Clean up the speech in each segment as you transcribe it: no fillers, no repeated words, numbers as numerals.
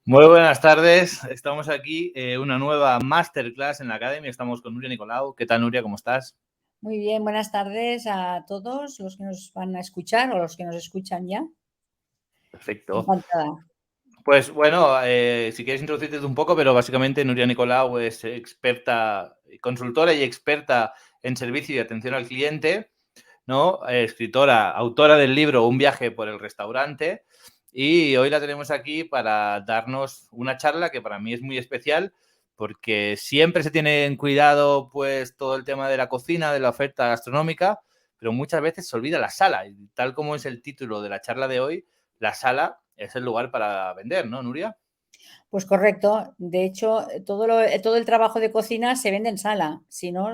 Muy buenas tardes, estamos aquí, una nueva masterclass en la Academy, estamos con Nuria Nicolau. ¿Qué tal, Nuria? ¿Cómo estás? Muy bien, buenas tardes a todos los que nos van a escuchar o los que nos escuchan ya. Perfecto. Encantada. Pues bueno, si quieres introducirte un poco, pero básicamente Nuria Nicolau es experta, consultora y experta en servicio y atención al cliente, ¿no? Escritora, autora del libro Un viaje por el restaurante, y hoy la tenemos aquí para darnos una charla que para mí es muy especial porque siempre se tiene en cuidado pues todo el tema de la cocina, de la oferta gastronómica, pero muchas veces se olvida la sala, y tal como es el título de la charla de hoy, la sala es el lugar para vender, ¿no, Nuria? Pues correcto. De hecho, todo el trabajo de cocina se vende en sala. Si no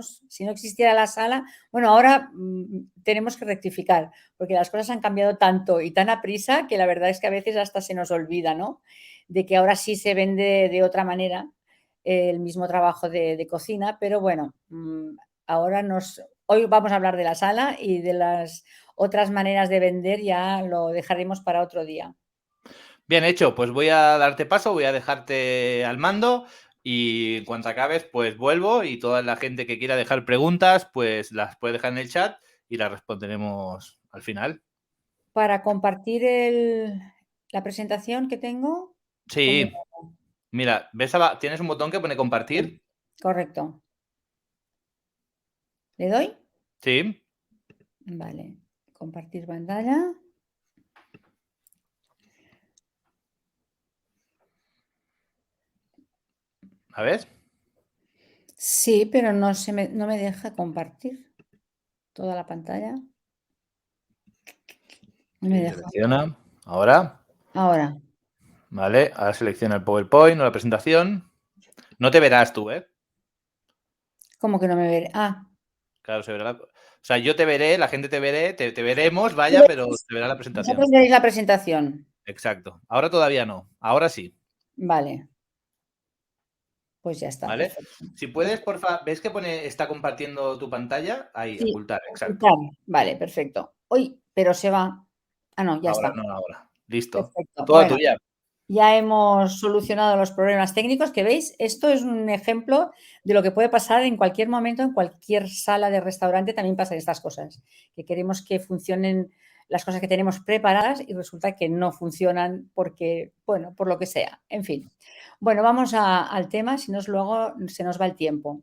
existiera la sala, bueno, ahora tenemos que rectificar, porque las cosas han cambiado tanto y tan aprisa que la verdad es que a veces hasta se nos olvida, ¿no? De que ahora sí se vende de otra manera el mismo trabajo de cocina, pero bueno, hoy vamos a hablar de la sala y de las otras maneras de vender ya lo dejaremos para otro día. Bien hecho, pues voy a darte paso, voy a dejarte al mando y en cuanto acabes, pues vuelvo y toda la gente que quiera dejar preguntas, pues las puede dejar en el chat y las responderemos al final. Para compartir la presentación que tengo, ¿cómo lo Sí, hago? mira, ¿tienes un botón que pone Sí, compartir? correcto. ¿Le doy? Sí, Vale. Compartir pantalla. a ver. Sí, pero no me deja compartir toda la pantalla. No me Sí, deja. selecciona. Ahora, Ahora, vale, ahora selecciona el PowerPoint o la presentación. No te verás tú, ¿eh? ¿cómo que no me ve? Claro, o sea, yo te veré, la gente te veré, te veremos, vaya, pero te verá la Vosotros presentación. veréis la presentación. Exacto. Ahora todavía no, ahora sí. Vale, pues ya está, ¿Vale? perfecto. Si puedes, porfa, ¿ves que pone está compartiendo tu pantalla? Ahí, Sí, ocultar, exacto. ocultar. Vale, perfecto. Uy, pero se va. Ah, no, ya Ahora, está. no, ahora. Listo. Perfecto. Toda Bueno, tuya. ya hemos solucionado los problemas técnicos que veis. Esto es un ejemplo de lo que puede pasar en cualquier momento, en cualquier sala de restaurante. También pasan estas cosas, que queremos que funcionen las cosas que tenemos preparadas y resulta que no funcionan porque, bueno, por lo que sea. En fin. Bueno, vamos al tema, si no luego se nos va el tiempo.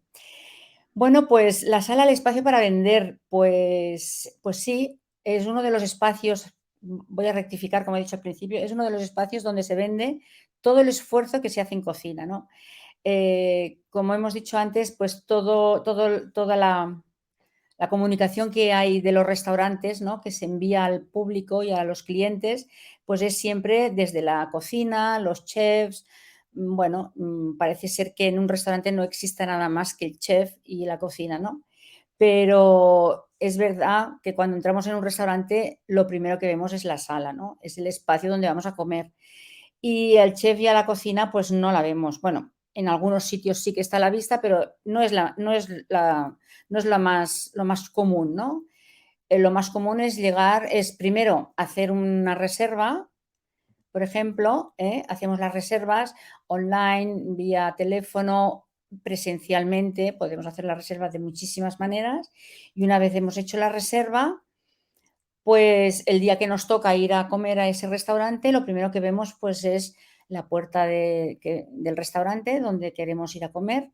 Bueno, pues la sala, el espacio para vender, pues sí, es uno de los espacios, voy a rectificar, como he dicho al principio, es uno de los espacios donde se vende todo el esfuerzo que se hace en cocina, ¿no? Como hemos dicho antes, pues toda la comunicación que hay de los restaurantes, ¿no? Que se envía al público y a los clientes, pues es siempre desde la cocina, los chefs. Bueno, parece ser que en un restaurante no exista nada más que el chef y la cocina, ¿no? Pero es verdad que cuando entramos en un restaurante, lo primero que vemos es la sala, ¿no? Es el espacio donde vamos a comer. Y al chef y a la cocina, pues no la vemos. Bueno, en algunos sitios sí que está a la vista, pero no es lo más común, ¿no? Lo más común es primero hacer una reserva, por ejemplo, hacemos las reservas online, vía teléfono, presencialmente, podemos hacer las reservas de muchísimas maneras y una vez hemos hecho la reserva, pues el día que nos toca ir a comer a ese restaurante, lo primero que vemos pues es la puerta del restaurante donde queremos ir a comer,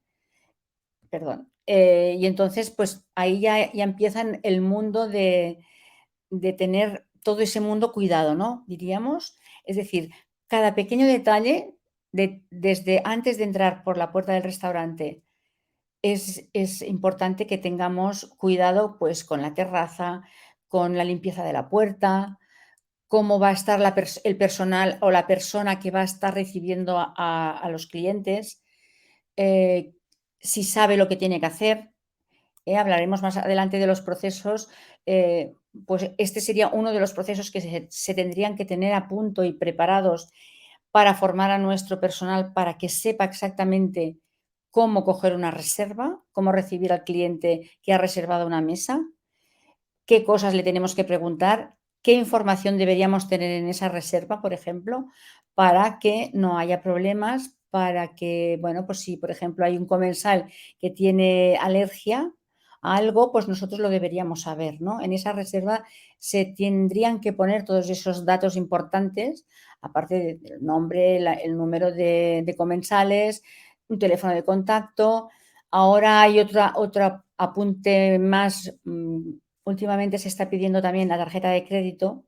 perdón. Y entonces pues ahí ya empiezan el mundo de tener todo ese mundo cuidado, ¿no? Diríamos. Es decir, cada pequeño detalle desde antes de entrar por la puerta del restaurante es importante que tengamos cuidado pues con la terraza, con la limpieza de la puerta, cómo va a estar el personal o la persona que va a estar recibiendo a los clientes, eh, si sabe lo que tiene que hacer. Hablaremos más adelante de los procesos. Pues este sería uno de los procesos que se tendrían que tener a punto y preparados para formar a nuestro personal para que sepa exactamente cómo coger una reserva, cómo recibir al cliente que ha reservado una mesa, qué cosas le tenemos que preguntar, qué información deberíamos tener en esa reserva, por ejemplo, para que no haya problemas, para que, bueno, pues si, por ejemplo, hay un comensal que tiene alergia a algo, pues nosotros lo deberíamos saber, ¿no? En esa reserva se tendrían que poner todos esos datos importantes, aparte del nombre, el número de comensales, un teléfono de contacto. Ahora hay otra apunte más, últimamente se está pidiendo también la tarjeta de crédito,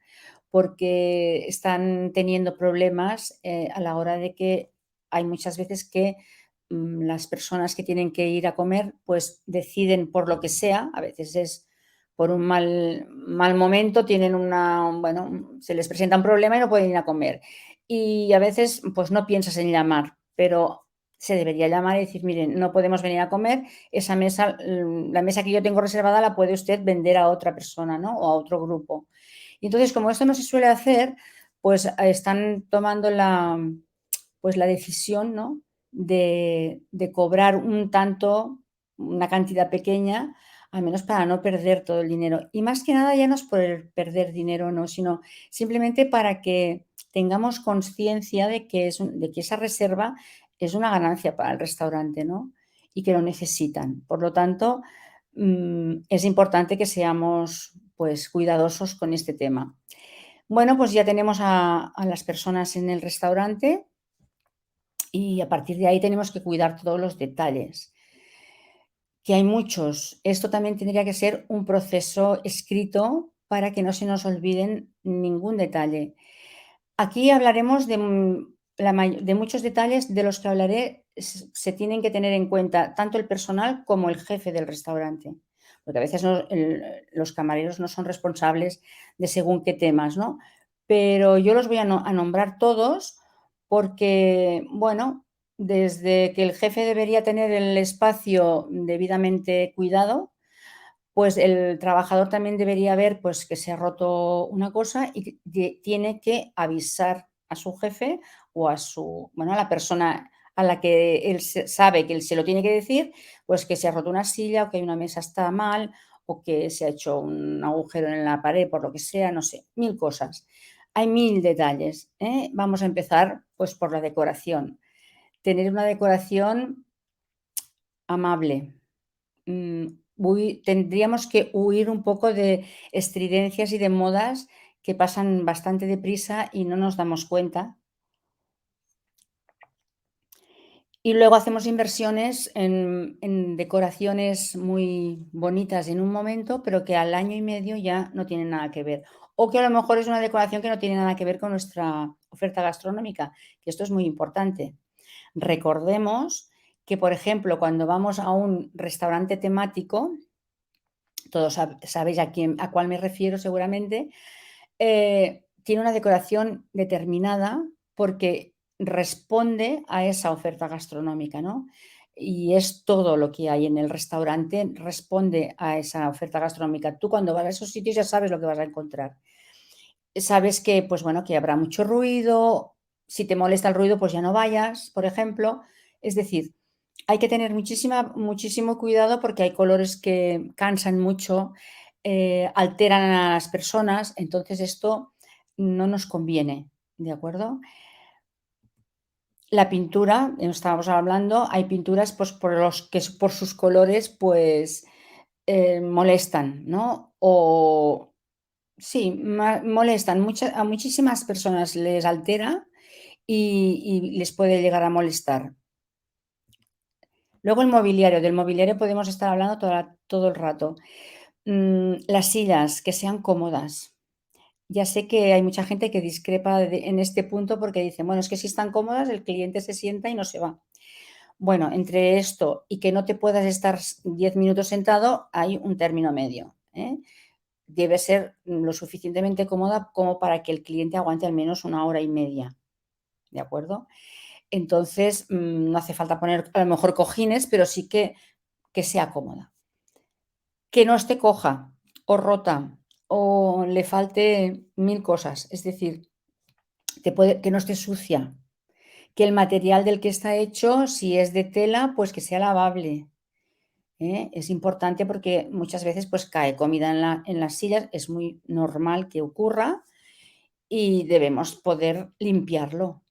porque están teniendo problemas, a la hora de que hay muchas veces que, las personas que tienen que ir a comer, pues deciden por lo que sea, a veces es por un mal momento, tienen bueno, se les presenta un problema y no pueden ir a comer. Y a veces, pues no piensas en llamar, pero se debería llamar y decir: "Miren, no podemos venir a comer, esa mesa, la mesa que yo tengo reservada la puede usted vender a otra persona, ¿no? O a otro grupo". Y entonces, como esto no se suele hacer, pues están tomando pues la decisión, ¿no? De cobrar un tanto, una cantidad pequeña, al menos para no perder todo el dinero. Y más que nada ya no es por el perder dinero, no, sino simplemente para que tengamos conciencia de que esa reserva es una ganancia para el restaurante, ¿no? Y que lo necesitan. Por lo tanto, es importante que seamos, pues, cuidadosos con este tema. Bueno, pues ya tenemos a las personas en el restaurante y a partir de ahí tenemos que cuidar todos los detalles, que hay muchos. Esto también tendría que ser un proceso escrito para que no se nos olviden ningún detalle. Aquí hablaremos de muchos detalles de los que hablaré, se tienen que tener en cuenta tanto el personal como el jefe del restaurante, porque a veces los camareros no son responsables de según qué temas, ¿no? Pero yo los voy a nombrar todos porque, bueno, desde que el jefe debería tener el espacio debidamente cuidado, pues el trabajador también debería ver, pues, que se ha roto una cosa y que tiene que avisar a su jefe o a la persona a la que él sabe que él se lo tiene que decir, pues que se ha roto una silla o que hay una mesa está mal o que se ha hecho un agujero en la pared por lo que sea, no sé, 1000 cosas. Hay 1000 detalles, ¿eh? Vamos a empezar, pues, por la decoración. Tener una decoración amable. Mm, tendríamos que huir un poco de estridencias y de modas que pasan bastante deprisa y no nos damos cuenta. Y luego hacemos inversiones en decoraciones muy bonitas en un momento, pero que al año y medio ya no tienen nada que ver. O que a lo mejor es una decoración que no tiene nada que ver con nuestra oferta gastronómica, que esto es muy importante. Recordemos que, por ejemplo, cuando vamos a un restaurante temático, todos sabéis a cuál me refiero seguramente, tiene una decoración determinada porque responde a esa oferta gastronómica, ¿no? Y es todo lo que hay en el restaurante responde a esa oferta gastronómica. Tú cuando vas a esos sitios ya sabes lo que vas a encontrar. Sabes que, pues bueno, que habrá mucho ruido, si te molesta el ruido, pues ya no vayas, por ejemplo. Es decir, hay que tener muchísimo cuidado porque hay colores que cansan mucho, alteran a las personas, entonces esto no nos conviene, ¿de acuerdo? La pintura, estábamos hablando, hay pinturas, pues, por sus colores, pues, molestan, ¿no? O sí, molestan, a muchísimas personas les altera y les puede llegar a molestar. Luego el mobiliario, del mobiliario podemos estar hablando todo el rato. Las sillas, que sean cómodas. Ya sé que hay mucha gente que discrepa en este punto porque dice, bueno, es que si están cómodas el cliente se sienta y no se va. Bueno, entre esto y que no te puedas estar 10 minutos sentado, hay un término medio, ¿eh? Debe ser lo suficientemente cómoda como para que el cliente aguante al menos una hora y media, ¿de acuerdo? Entonces, no hace falta poner a lo mejor cojines, pero sí que sea cómoda. Que no esté coja o rota o le falte 1000 cosas, es decir, que no esté sucia, que el material del que está hecho, si es de tela, pues que sea lavable, ¿eh? Es importante porque muchas veces, pues, cae comida en las sillas, es muy normal que ocurra y debemos poder limpiarlo.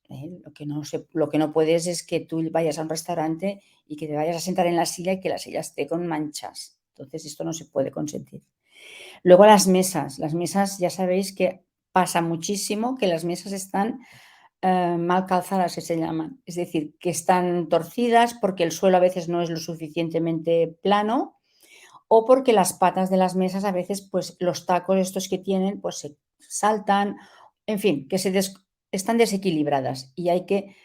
Lo que no puedes es que tú vayas a un restaurante y que te vayas a sentar en la silla y que la silla esté con manchas. Entonces, esto no se puede consentir. Luego las mesas ya sabéis que pasa muchísimo que las mesas están mal calzadas, que se llaman. Es decir, que están torcidas porque el suelo a veces no es lo suficientemente plano o porque las patas de las mesas a veces, pues los tacos estos que tienen, pues se saltan, en fin, que están desequilibradas y hay que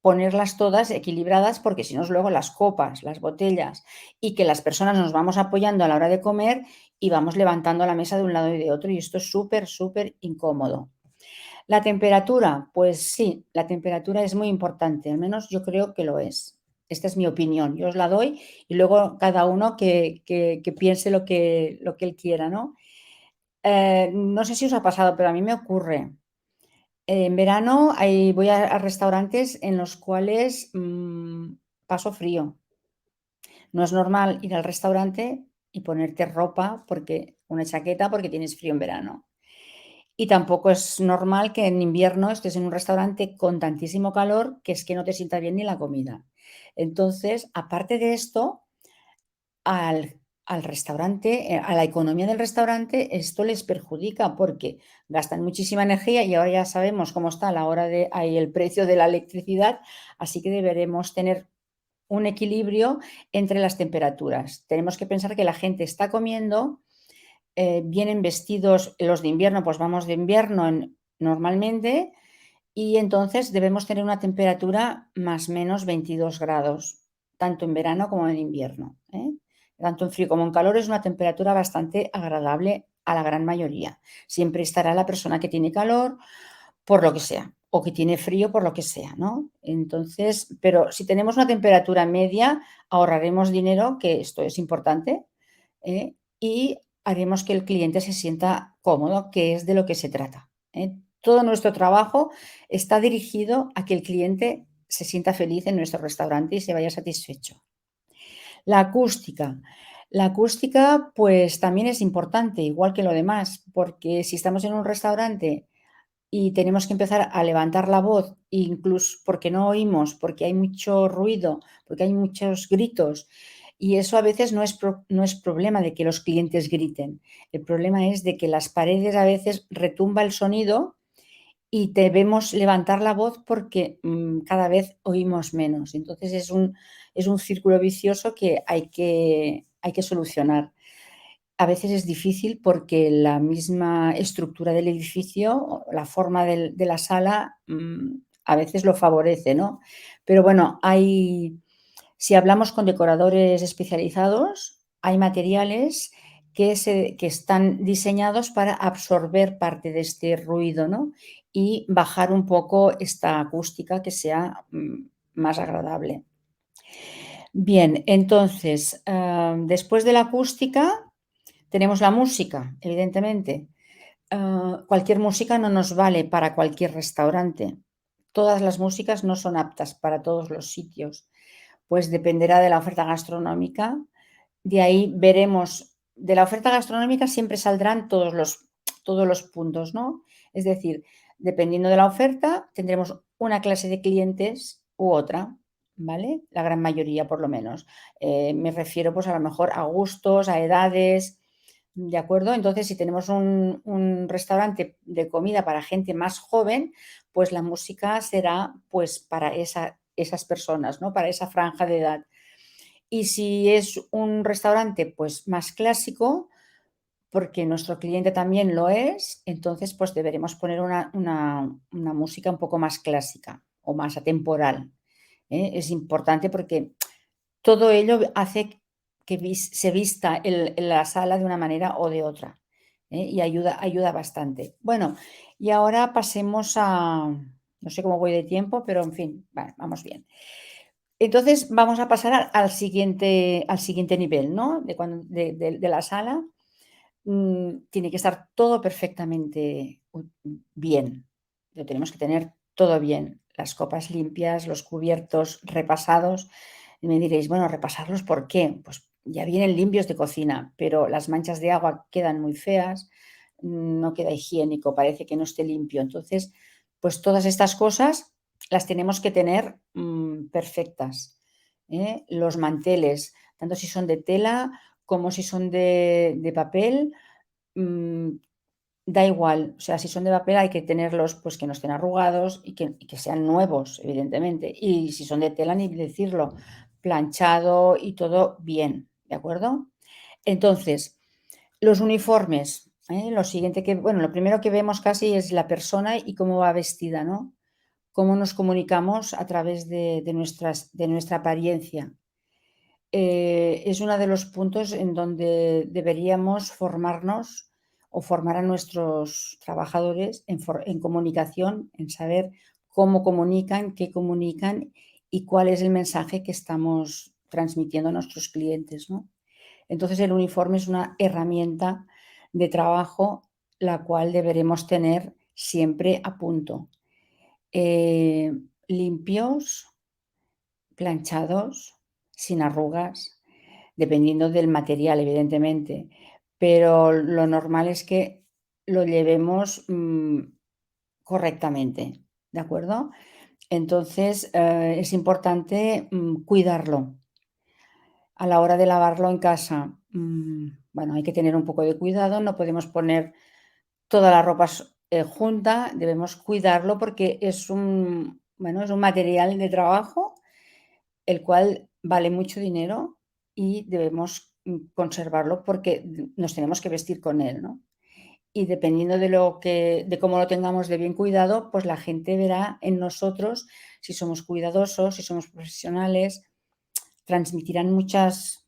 ponerlas todas equilibradas porque si no luego las copas, las botellas y que las personas nos vamos apoyando a la hora de comer y vamos levantando la mesa de un lado y de otro y esto es súper, súper incómodo. La temperatura, pues sí, la temperatura es muy importante, al menos yo creo que lo es. Esta es mi opinión, yo os la doy y luego cada uno que piense lo que él quiera, ¿no? No sé si os ha pasado, pero a mí me ocurre. En verano voy a restaurantes en los cuales paso frío. No es normal ir al restaurante y ponerte ropa, una chaqueta, porque tienes frío en verano. Y tampoco es normal que en invierno estés en un restaurante con tantísimo calor que es que no te sienta bien ni la comida. Entonces, aparte de esto, al restaurante, a la economía del restaurante, esto les perjudica porque gastan muchísima energía y ahora ya sabemos cómo está a la hora de ahí el precio de la electricidad, así que deberemos tener un equilibrio entre las temperaturas. Tenemos que pensar que la gente está comiendo, vienen vestidos, los de invierno, pues vamos de invierno normalmente, y entonces debemos tener una temperatura más o menos 22 grados, tanto en verano como en invierno, ¿eh? Tanto en frío como en calor es una temperatura bastante agradable a la gran mayoría. Siempre estará la persona que tiene calor por lo que sea, o que tiene frío por lo que sea, ¿no? Entonces, pero si tenemos una temperatura media, ahorraremos dinero, que esto es importante, y haremos que el cliente se sienta cómodo, que es de lo que se trata, ¿eh? Todo nuestro trabajo está dirigido a que el cliente se sienta feliz en nuestro restaurante y se vaya satisfecho. La acústica. La acústica, pues también es importante, igual que lo demás, porque si estamos en un restaurante y tenemos que empezar a levantar la voz, incluso porque no oímos, porque hay mucho ruido, porque hay muchos gritos, y eso a veces no es problema de que los clientes griten. El problema es de que las paredes a veces retumba el sonido y debemos levantar la voz porque cada vez oímos menos. Entonces es un círculo vicioso que hay que solucionar. A veces es difícil porque la misma estructura del edificio, la forma de la sala, a veces lo favorece, ¿no? Pero bueno, si hablamos con decoradores especializados, hay materiales que están diseñados para absorber parte de este ruido, ¿no? Y bajar un poco esta acústica que sea más agradable. Bien, entonces, después de la acústica, tenemos la música, evidentemente. Cualquier música no nos vale para cualquier restaurante. Todas las músicas no son aptas para todos los sitios, pues dependerá de la oferta gastronómica. De ahí veremos, de la oferta gastronómica siempre saldrán todos los puntos, ¿no? Es decir, dependiendo de la oferta, tendremos una clase de clientes u otra, ¿vale? La gran mayoría, por lo menos. Me refiero, pues, a lo mejor a gustos, a edades, ¿de acuerdo? Entonces, si tenemos un restaurante de comida para gente más joven, pues la música será, pues, para esas personas, ¿no? Para esa franja de edad. Y si es un restaurante, pues, más clásico, porque nuestro cliente también lo es, entonces, pues, deberemos poner una música un poco más clásica o más atemporal, ¿eh? Es importante porque todo ello hace que se vista la sala de una manera o de otra, ¿eh? Y ayuda bastante. Bueno, y ahora pasemos a no sé cómo voy de tiempo, pero en fin, vamos bien. Entonces, vamos a pasar al siguiente nivel, ¿no? De la sala. Tiene que estar todo perfectamente bien. Lo tenemos que tener todo bien. Las copas limpias, los cubiertos repasados. Y me diréis, bueno, ¿repasarlos por qué? Pues ya vienen limpios de cocina, pero las manchas de agua quedan muy feas, no queda higiénico, parece que no esté limpio. Entonces, Pues todas estas cosas las tenemos que tener perfectas, ¿eh? Los manteles, tanto si son de tela como si son de papel, mm, da igual. O sea, si son de papel hay que tenerlos, pues que no estén arrugados y que sean nuevos, evidentemente. Y si son de tela, ni decirlo, planchado y todo bien, ¿de acuerdo? Entonces, los uniformes, lo siguiente que, bueno, lo primero que vemos casi es la persona y cómo va vestida, ¿no? Cómo nos comunicamos a través de nuestra apariencia. Es uno de los puntos en donde deberíamos formarnos o formar a nuestros trabajadores en comunicación, en saber cómo comunican, qué comunican y cuál es el mensaje que estamos transmitiendo a nuestros clientes, ¿no? Entonces, el uniforme es una herramienta de trabajo la cual deberemos tener siempre a punto. Eh, Limpios, planchados, sin arrugas, dependiendo del material, evidentemente, pero lo normal es que lo llevemos, correctamente, ¿de acuerdo? Entonces, es importante, cuidarlo. A la hora de lavarlo en casa, bueno, hay que tener un poco de cuidado, no podemos poner toda la ropa junta, debemos cuidarlo porque es un, bueno, es un material de trabajo, el cual vale mucho dinero y debemos, conservarlo porque nos tenemos que vestir con él, ¿no? Y dependiendo de cómo lo tengamos de bien cuidado, pues la gente verá en nosotros si somos cuidadosos, si somos profesionales, transmitirán muchas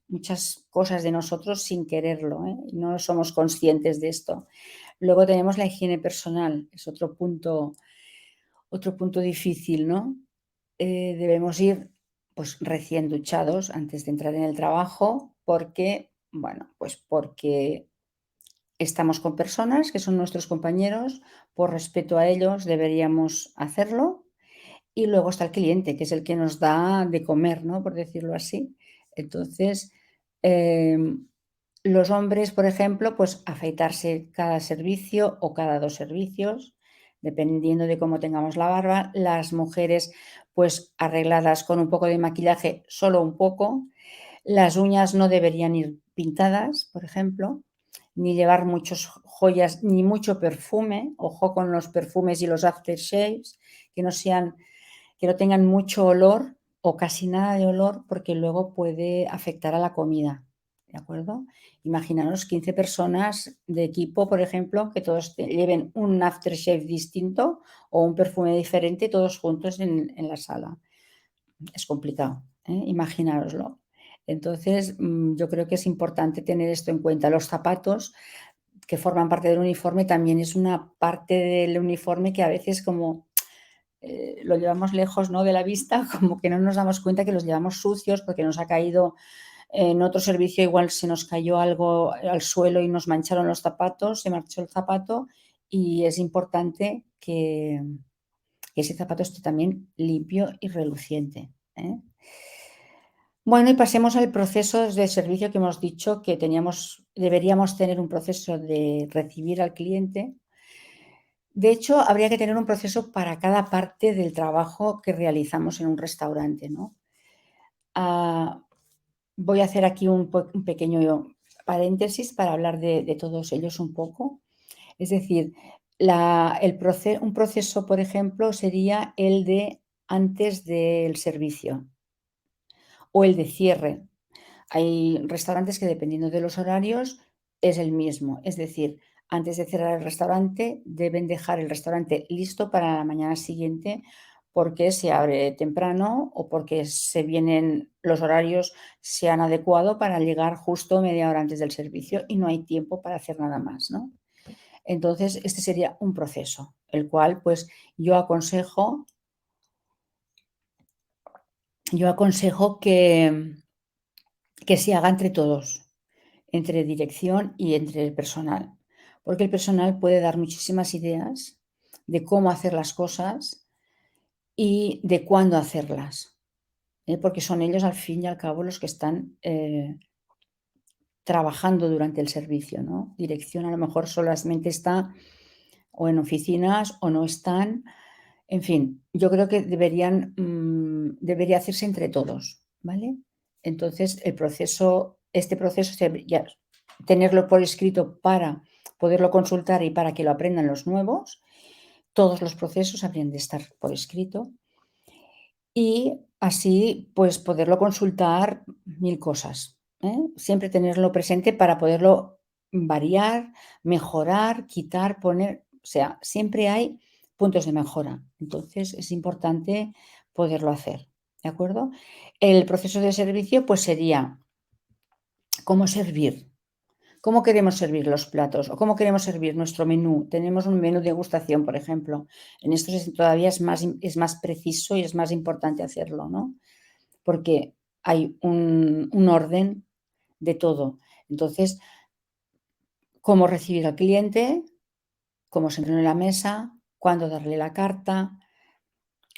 cosas de nosotros sin quererlo, ¿eh? Y no somos conscientes de esto. Luego tenemos la higiene personal, es otro punto difícil, ¿no? Debemos ir, pues, recién duchados antes de entrar en el trabajo porque, bueno, pues porque estamos con personas que son nuestros compañeros, por respeto a ellos deberíamos hacerlo. Y luego está el cliente, que es el que nos da de comer, ¿no? Por decirlo así. Entonces, los hombres, por ejemplo, pues afeitarse cada servicio o cada 2 servicios, dependiendo de cómo tengamos la barba. Las mujeres, pues arregladas con un poco de maquillaje, solo un poco. Las uñas no deberían ir pintadas, por ejemplo, ni llevar muchas joyas, ni mucho perfume. Ojo con los perfumes y los aftershaves, que no tengan mucho olor o casi nada de olor, porque luego puede afectar a la comida, ¿de acuerdo? Imaginaros 15 personas de equipo, por ejemplo, que todos lleven un aftershave distinto o un perfume diferente, todos juntos en la sala. Es complicado, ¿eh? Imaginároslo. Entonces, yo creo que es importante tener esto en cuenta. Los zapatos que forman parte del uniforme también es una parte del uniforme que a veces como lo llevamos lejos, ¿no?, de la vista, como que no nos damos cuenta que los llevamos sucios porque nos ha caído en otro servicio, igual se nos cayó algo al suelo y nos mancharon los zapatos, se marchó el zapato y es importante que ese zapato esté también limpio y reluciente, ¿eh? Bueno, y pasemos al proceso de servicio que hemos dicho que deberíamos tener un proceso de recibir al cliente. De hecho, habría que tener un proceso para cada parte del trabajo que realizamos en un restaurante, ¿no? Ah, Voy a hacer aquí un pequeño paréntesis para hablar de todos ellos un poco. Es decir, un proceso, por ejemplo, sería el de antes del servicio o el de cierre. Hay restaurantes que, dependiendo de los horarios, es el mismo. Es decir, antes de cerrar el restaurante, deben dejar el restaurante listo para la mañana siguiente porque se abre temprano o porque los horarios se han adecuado para llegar justo media hora antes del servicio y no hay tiempo para hacer nada más, ¿no? Entonces, este sería un proceso, el cual, pues, yo aconsejo que se haga entre todos, entre dirección y entre el personal, porque el personal puede dar muchísimas ideas de cómo hacer las cosas y de cuándo hacerlas, porque son ellos, al fin y al cabo, los que están trabajando durante el servicio, ¿no? Dirección a lo mejor solamente está o en oficinas o no están, En fin, yo creo que debería hacerse entre todos, ¿vale? Entonces, este proceso ya tenerlo por escrito para poderlo consultar y para que lo aprendan los nuevos. Todos los procesos habrían de estar por escrito y así, pues, poderlo consultar 1000 cosas, ¿eh? Siempre tenerlo presente para poderlo variar, mejorar, quitar, poner, o sea, siempre hay puntos de mejora. Entonces, es importante poderlo hacer, ¿de acuerdo? El proceso de servicio, pues, sería cómo servir. ¿Cómo queremos servir los platos o cómo queremos servir nuestro menú? Tenemos un menú de degustación, por ejemplo. En esto todavía es más preciso y es más importante hacerlo, ¿no? Porque hay un orden de todo. Entonces, cómo recibir al cliente, cómo sentarlo en la mesa, cuándo darle la carta,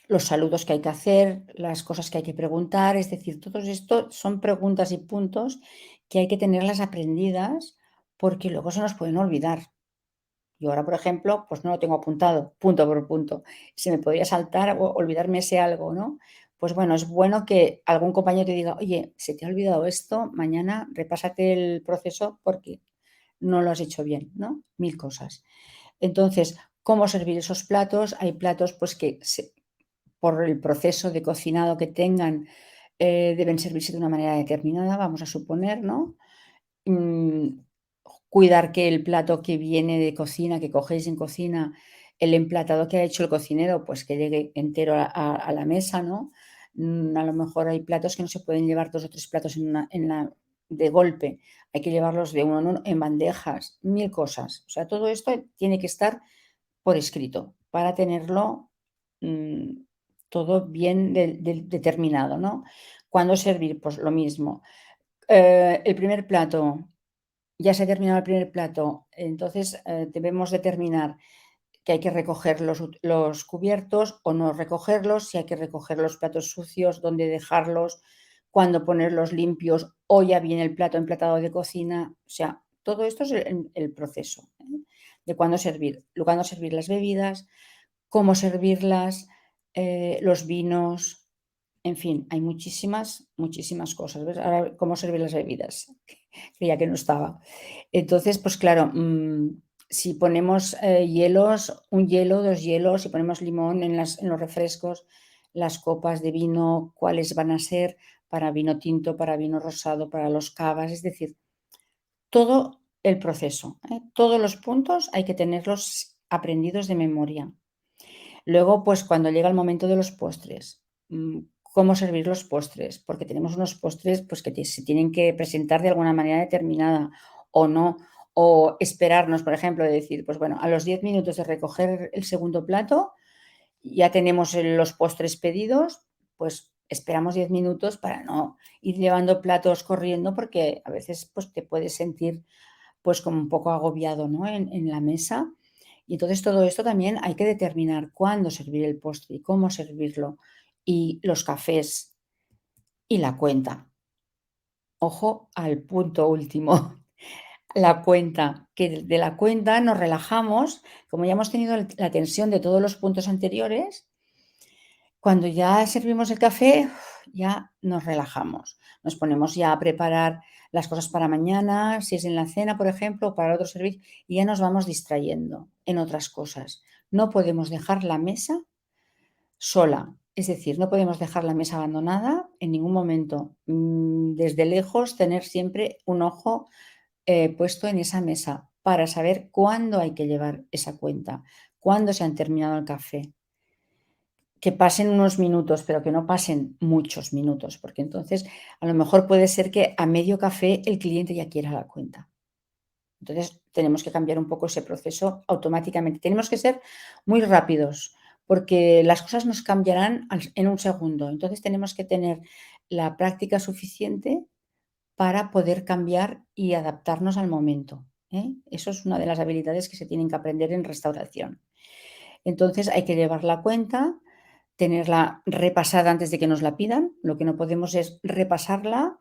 los saludos que hay que hacer, las cosas que hay que preguntar. Es decir, todo esto son preguntas y puntos que hay que tenerlas aprendidas porque luego se nos pueden olvidar. Yo ahora, por ejemplo, pues no lo tengo apuntado, punto por punto. Se me podría saltar o olvidarme ese algo, ¿no? Pues bueno, es bueno que algún compañero te diga: "Oye, se te ha olvidado esto, mañana repásate el proceso porque no lo has hecho bien", ¿no? 1000 cosas. Entonces, ¿cómo servir esos platos? Hay platos, pues, que por el proceso de cocinado que tengan, deben servirse de una manera determinada, vamos a suponer, ¿no? Mm, Cuidar que el plato que viene de cocina, que cogéis en cocina, el emplatado que ha hecho el cocinero, pues que llegue entero a la mesa, ¿no? A lo mejor hay platos que no se pueden llevar 2 o 3 platos de golpe, hay que llevarlos de uno en uno, en bandejas, 1000 cosas. O sea, todo esto tiene que estar por escrito para tenerlo, mm, todo bien determinado, ¿no? ¿Cuándo servir? Pues lo mismo. El primer plato, ya se ha terminado el primer plato, entonces, debemos determinar que hay que recoger los cubiertos o no recogerlos, si hay que recoger los platos sucios, dónde dejarlos, cuándo ponerlos limpios o ya viene el plato emplatado de cocina. O sea, todo esto es el proceso, ¿eh? De cuándo servir las bebidas, cómo servirlas, los vinos, en fin, hay muchísimas, muchísimas cosas, ¿ves? Ahora, cómo servir las bebidas, creía que no estaba. Entonces, pues claro, si ponemos, hielos, un hielo, 2 hielos, si ponemos limón en los refrescos, las copas de vino, cuáles van a ser para vino tinto, para vino rosado, para los cavas, es decir, todo el proceso, ¿eh? Todos los puntos hay que tenerlos aprendidos de memoria. Luego, pues cuando llega el momento de los postres, cómo servir los postres, porque tenemos unos postres, pues que se tienen que presentar de alguna manera determinada o no, o esperarnos, por ejemplo, de decir, pues bueno, a los 10 minutos de recoger el segundo plato, ya tenemos los postres pedidos, pues esperamos 10 minutos para no ir llevando platos corriendo, porque a veces pues te puedes sentir pues como un poco agobiado, ¿no? En la mesa. Y entonces todo esto también hay que determinar cuándo servir el postre y cómo servirlo. Y los cafés y la cuenta. Ojo al punto último, la cuenta, que de la cuenta nos relajamos, como ya hemos tenido la tensión de todos los puntos anteriores, cuando ya servimos el café, ya nos relajamos. Nos ponemos ya a preparar las cosas para mañana, si es en la cena, por ejemplo, o para otro servicio, y ya nos vamos distrayendo en otras cosas. No podemos dejar la mesa sola, es decir, no podemos dejar la mesa abandonada en ningún momento. Desde lejos, tener siempre un ojo puesto en esa mesa para saber cuándo hay que llevar esa cuenta, cuándo se han terminado el café. Que pasen unos minutos, pero que no pasen muchos minutos, porque entonces a lo mejor puede ser que a medio café el cliente ya quiera la cuenta. Entonces tenemos que cambiar un poco ese proceso automáticamente. Tenemos que ser muy rápidos, porque las cosas nos cambiarán en un segundo. Entonces tenemos que tener la práctica suficiente para poder cambiar y adaptarnos al momento, ¿eh? Eso es una de las habilidades que se tienen que aprender en restauración. Entonces hay que llevar la cuenta, tenerla repasada antes de que nos la pidan. Lo que no podemos es repasarla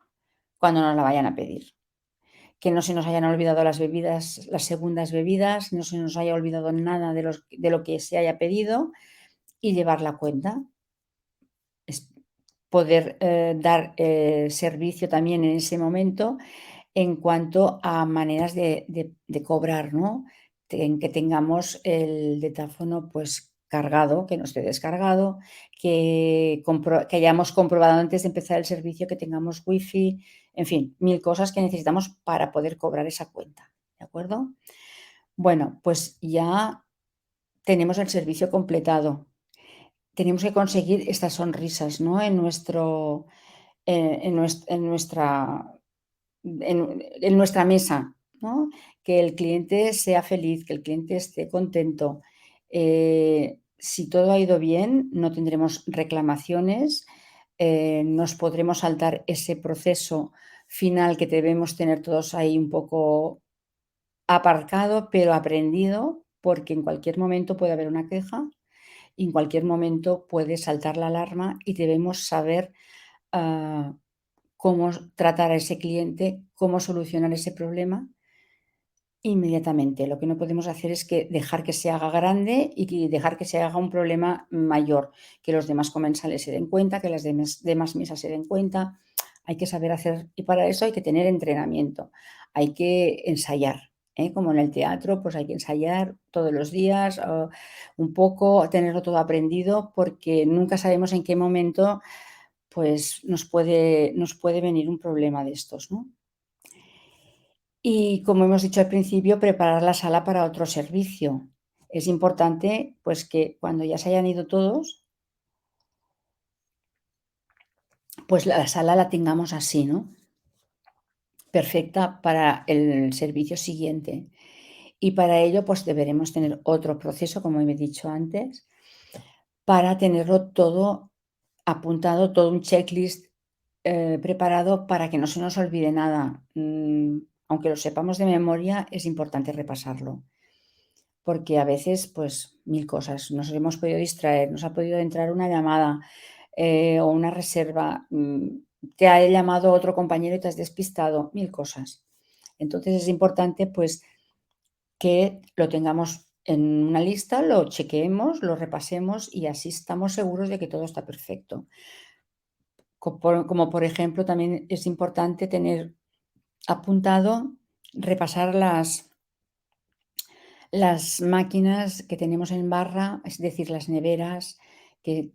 cuando nos la vayan a pedir. Que no se nos hayan olvidado las bebidas, las segundas bebidas, no se nos haya olvidado nada de lo que se haya pedido y llevar la cuenta. Es poder, dar, servicio también en ese momento en cuanto a maneras de cobrar, ¿no? Que tengamos el datáfono, pues, cargado, que no esté descargado, que hayamos comprobado antes de empezar el servicio que tengamos wifi, en fin, 1000 cosas que necesitamos para poder cobrar esa cuenta, ¿de acuerdo? Bueno, pues ya tenemos el servicio completado. Tenemos que conseguir estas sonrisas, ¿no? En nuestro en nues en nuestra mesa, ¿no? Que el cliente sea feliz, que el cliente esté contento. Si todo ha ido bien, no tendremos reclamaciones, nos podremos saltar ese proceso final que debemos tener todos ahí un poco aparcado, pero aprendido, porque en cualquier momento puede haber una queja y en cualquier momento puede saltar la alarma y debemos saber, ah, cómo tratar a ese cliente, cómo solucionar ese problema inmediatamente. Lo que no podemos hacer es que dejar que se haga grande y dejar que se haga un problema mayor, que los demás comensales se den cuenta, que las demás mesas se den cuenta. Hay que saber hacer y para eso hay que tener entrenamiento, hay que ensayar, ¿eh? Como en el teatro, pues hay que ensayar todos los días, un poco, tenerlo todo aprendido, porque nunca sabemos en qué momento pues nos puede venir un problema de estos, ¿no? Y como hemos dicho al principio, preparar la sala para otro servicio. Es importante, pues, que cuando ya se hayan ido todos, pues la sala la tengamos así, ¿no? Perfecta para el servicio siguiente. Y para ello, pues deberemos tener otro proceso, como he dicho antes, para tenerlo todo apuntado, todo un checklist preparado para que no se nos olvide nada. Aunque lo sepamos de memoria, es importante repasarlo, porque a veces, pues, 1000 cosas, nos hemos podido distraer, nos ha podido entrar una llamada, o una reserva, te ha llamado otro compañero y te has despistado, 1000 cosas. Entonces es importante, pues, que lo tengamos en una lista, lo chequeemos, lo repasemos y así estamos seguros de que todo está perfecto. Como por ejemplo, también es importante tener apuntado, repasar las máquinas que tenemos en barra, es decir, las neveras, que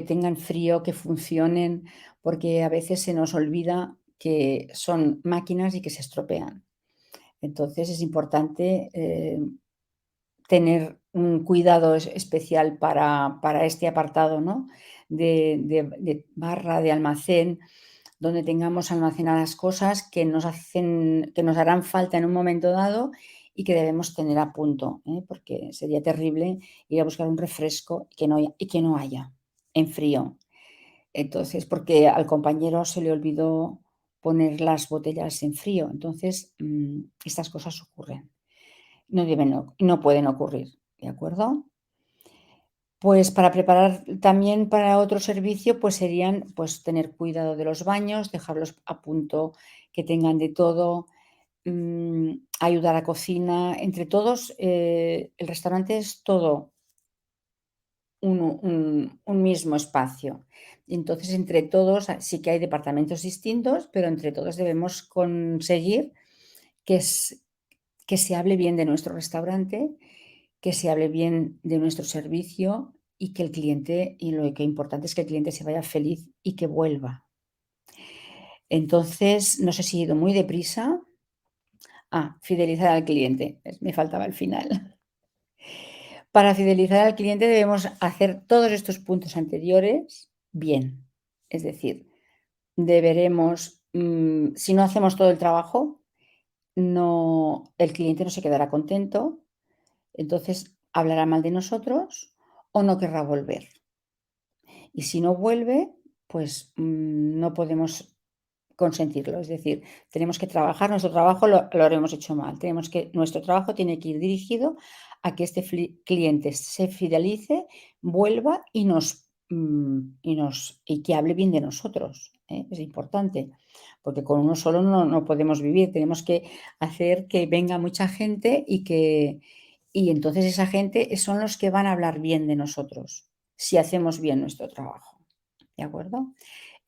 tengan frío, que funcionen, porque a veces se nos olvida que son máquinas y que se estropean. Entonces es importante, tener un cuidado especial para este apartado, ¿no? De barra, de almacén, donde tengamos almacenadas cosas que nos harán falta en un momento dado y que debemos tener a punto, ¿eh? Porque sería terrible ir a buscar un refresco y que no haya en frío. Entonces, porque al compañero se le olvidó poner las botellas en frío. Entonces, estas cosas ocurren. No pueden ocurrir, ¿de acuerdo? Pues para preparar también para otro servicio, pues serían, pues tener cuidado de los baños, dejarlos a punto, que tengan de todo, ayudar a cocina. Entre todos, el restaurante es todo un mismo espacio. Entonces, entre todos, sí que hay departamentos distintos, pero entre todos debemos conseguir que s que se hable bien de nuestro restaurante, que se hable bien de nuestro servicio y que el cliente y lo que importante es que el cliente se vaya feliz y que vuelva. Entonces, no sé si he ido muy deprisa. Fidelizar al cliente, me faltaba el final. Para fidelizar al cliente debemos hacer todos estos puntos anteriores bien. Es decir, deberemos, si no hacemos todo el trabajo, el cliente no se quedará contento. Entonces, hablará mal de nosotros o no querrá volver. Y si no vuelve, pues no podemos consentirlo. Es decir, tenemos que trabajar, nuestro trabajo lo haremos hecho mal. Nuestro trabajo tiene que ir dirigido a que este cliente se fidelice, vuelva y que hable bien de nosotros. ¿Eh? Es importante, porque con uno solo no podemos vivir. Tenemos que hacer que venga mucha gente y entonces esa gente son los que van a hablar bien de nosotros. si hacemos bien nuestro trabajo, ¿de acuerdo?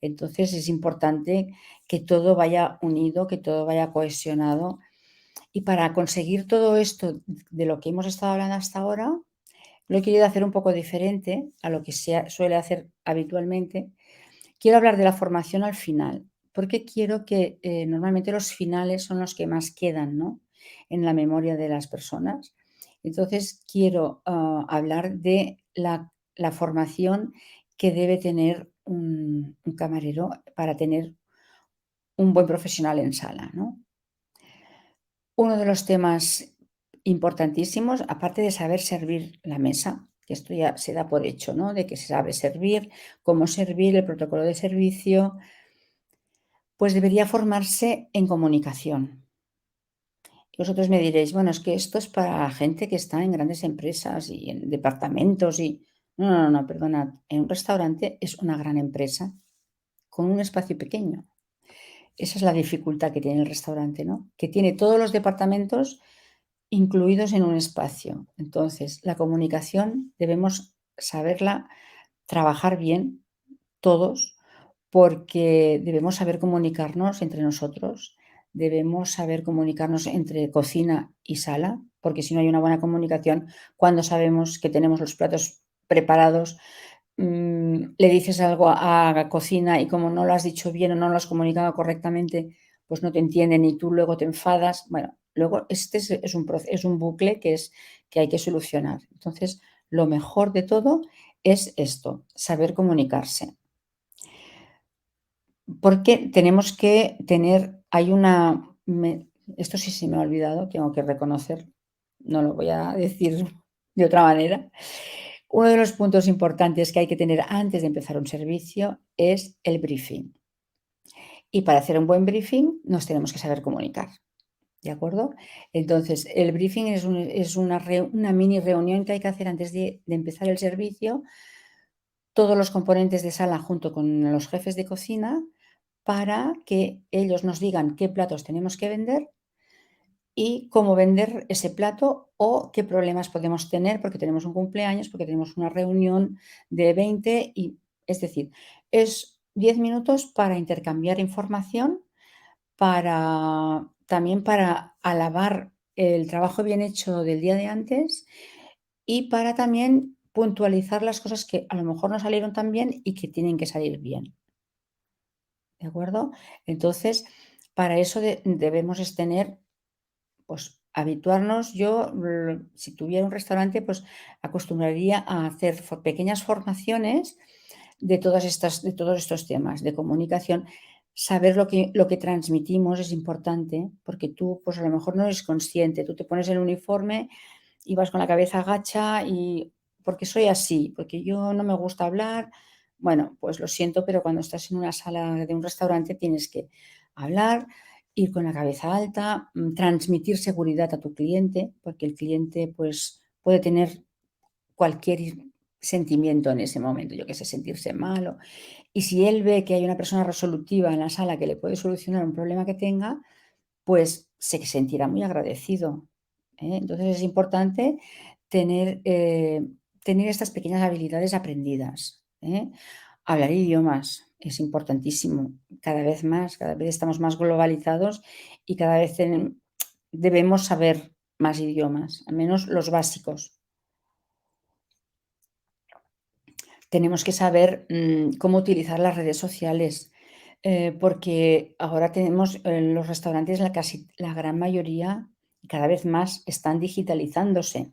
Entonces es importante que todo vaya unido, que todo vaya cohesionado. Y para conseguir todo esto de lo que hemos estado hablando hasta ahora, lo he querido hacer un poco diferente a lo que se suele hacer habitualmente. Quiero hablar de la formación al final, porque quiero que normalmente los finales son los que más quedan, ¿no?, en la memoria de las personas. Entonces quiero hablar de la formación que debe tener un camarero para tener un buen profesional en sala, ¿no? Uno de los temas importantísimos, aparte de saber servir la mesa, que esto ya se da por hecho, ¿no?, de que se sabe servir, cómo servir, el protocolo de servicio, pues debería formarse en comunicación. Y vosotros me diréis, bueno, es que esto es para gente que está en grandes empresas y en departamentos y... No, no, no, perdonad. En un restaurante es una gran empresa con un espacio pequeño. Esa es la dificultad que tiene el restaurante, ¿no?, que tiene todos los departamentos incluidos en un espacio. Entonces, la comunicación debemos saberla trabajar bien todos, porque debemos saber comunicarnos entre nosotros, debemos saber comunicarnos entre cocina y sala, porque si no hay una buena comunicación, cuando sabemos que tenemos los platos preparados, le dices algo a cocina y como no lo has dicho bien o no lo has comunicado correctamente, pues no te entienden y tú luego te enfadas. Bueno, luego este es un bucle que hay que solucionar. Entonces, lo mejor de todo es esto, saber comunicarse. Porque tenemos que tener, hay una, esto sí se me ha olvidado, tengo que reconocer, no lo voy a decir de otra manera. Uno de los puntos importantes que hay que tener antes de empezar un servicio es el briefing. Y para hacer un buen briefing nos tenemos que saber comunicar, ¿de acuerdo? Entonces, el briefing es una mini reunión que hay que hacer antes de empezar el servicio, todos los componentes de sala junto con los jefes de cocina, para que ellos nos digan qué platos tenemos que vender y cómo vender ese plato o qué problemas podemos tener porque tenemos un cumpleaños, porque tenemos una reunión de 20 y, es decir, es 10 minutos para intercambiar información, también para alabar el trabajo bien hecho del día de antes y para también puntualizar las cosas que a lo mejor no salieron tan bien y que tienen que salir bien. ¿De acuerdo? Entonces, para eso debemos es tener, pues, habituarnos. Yo, si tuviera un restaurante, pues, acostumbraría a hacer pequeñas formaciones de todos estos temas, de comunicación. Saber lo que transmitimos es importante, porque tú, pues, a lo mejor no eres consciente. Tú te pones el uniforme y vas con la cabeza gacha y porque soy así, porque yo no me gusta hablar. Bueno, pues lo siento, pero cuando estás en una sala de un restaurante tienes que hablar, ir con la cabeza alta, transmitir seguridad a tu cliente, porque el cliente pues puede tener cualquier sentimiento en ese momento, yo que sé, sentirse mal. Y si él ve que hay una persona resolutiva en la sala que le puede solucionar un problema que tenga, pues se sentirá muy agradecido, ¿eh? Entonces es importante tener, tener estas pequeñas habilidades aprendidas, ¿eh? Hablar idiomas es importantísimo, cada vez estamos más globalizados y cada vez debemos saber más idiomas, al menos los básicos. Tenemos que saber cómo utilizar las redes sociales, porque ahora tenemos los restaurantes, casi la gran mayoría, y cada vez más, están digitalizándose.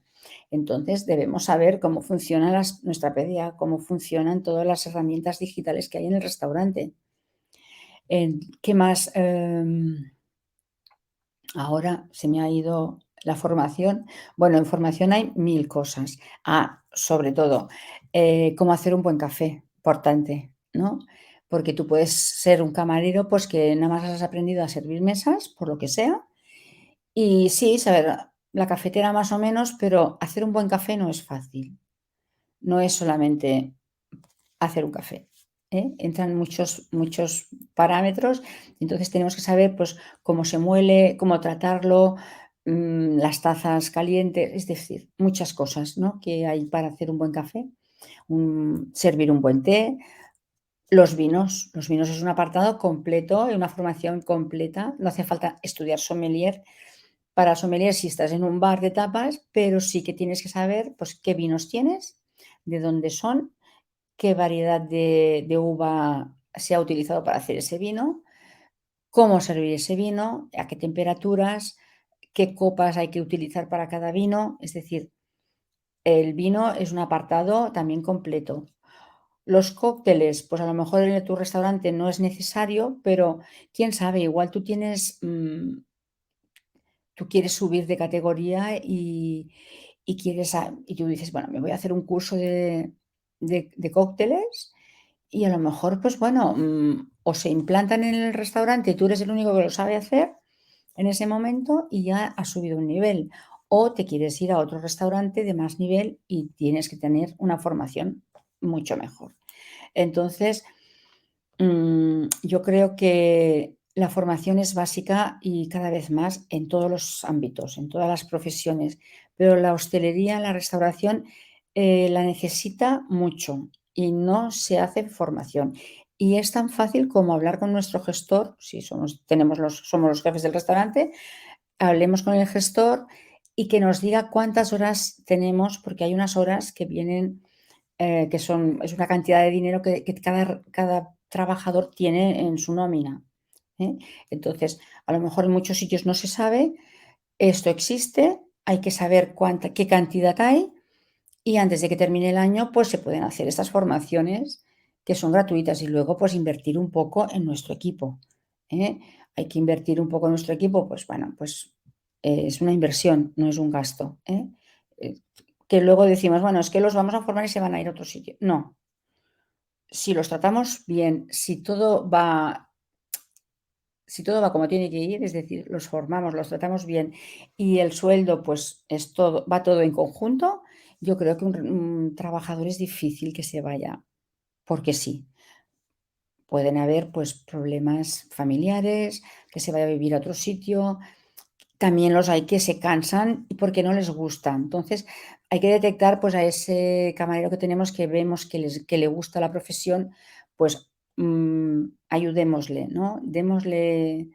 Entonces, debemos saber cómo funciona nuestra PDA, cómo funcionan todas las herramientas digitales que hay en el restaurante. ¿Qué más? Ahora se me ha ido la formación. Bueno, en formación hay 1000 cosas. Sobre todo, cómo hacer un buen café, importante, ¿no? Porque tú puedes ser un camarero, pues, que nada más has aprendido a servir mesas, por lo que sea, y sí, saber la cafetera más o menos, pero hacer un buen café no es fácil. No es solamente hacer un café, ¿eh? Entran muchos parámetros, entonces tenemos que saber, pues, cómo se muele, cómo tratarlo, las tazas calientes, es decir, muchas cosas, ¿no?, que hay para hacer un buen café. servir un buen té. Los vinos es un apartado completo, una formación completa. No hace falta estudiar sommelier. Para sommelier si estás en un bar de tapas, pero sí que tienes que saber, pues, qué vinos tienes, de dónde son, qué variedad de uva se ha utilizado para hacer ese vino, cómo servir ese vino, a qué temperaturas, qué copas hay que utilizar para cada vino. Es decir, el vino es un apartado también completo. Los cócteles, pues a lo mejor en tu restaurante no es necesario, pero quién sabe, igual tú quieres subir de categoría y y tú dices, bueno, me voy a hacer un curso de cócteles y a lo mejor, pues bueno, o se implantan en el restaurante y tú eres el único que lo sabe hacer en ese momento y ya has subido un nivel. O te quieres ir a otro restaurante de más nivel y tienes que tener una formación mucho mejor. Entonces, yo creo que la formación es básica y cada vez más en todos los ámbitos, en todas las profesiones, pero la hostelería, la restauración, la necesita mucho y no se hace formación. Y es tan fácil como hablar con nuestro gestor, si somos los jefes del restaurante, hablemos con el gestor y que nos diga cuántas horas tenemos, porque hay unas horas que vienen es una cantidad de dinero que cada trabajador tiene en su nómina, ¿eh? Entonces, a lo mejor en muchos sitios no se sabe, esto existe, hay que saber qué cantidad hay y antes de que termine el año, pues se pueden hacer estas formaciones que son gratuitas y luego, pues invertir un poco en nuestro equipo, ¿eh? Hay que invertir un poco en nuestro equipo, pues bueno, pues es una inversión, no es un gasto, ¿eh? Eh, que luego decimos, bueno, es que los vamos a formar y se van a ir a otro sitio. No, si los tratamos bien, si todo va como tiene que ir, es decir, los formamos, los tratamos bien y el sueldo, pues va todo en conjunto, yo creo que un trabajador es difícil que se vaya, porque sí. Pueden haber, pues, problemas familiares, que se vaya a vivir a otro sitio. También los hay que se cansan porque no les gusta. Entonces, hay que detectar, pues, a ese camarero que tenemos que vemos que le gusta la profesión, pues, ayudémosle, ¿no? Démosle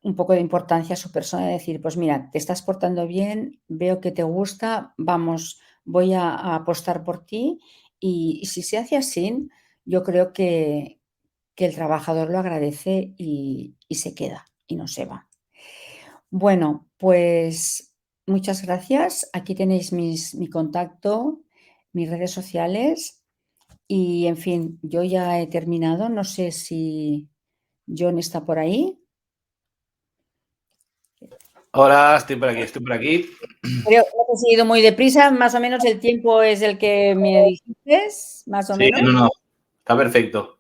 un poco de importancia a su persona, decir: "Pues mira, te estás portando bien, veo que te gusta, voy a apostar por ti", y si se hace así, yo creo que el trabajador lo agradece y se queda y no se va. Bueno, pues muchas gracias. Aquí tenéis mi contacto, mis redes sociales y, en fin, yo ya he terminado. No sé si John está por ahí. Hola, estoy por aquí, estoy por aquí. Creo que he seguido muy deprisa. Más o menos el tiempo es el que me dijiste, más o Sí, menos. no, no, está perfecto.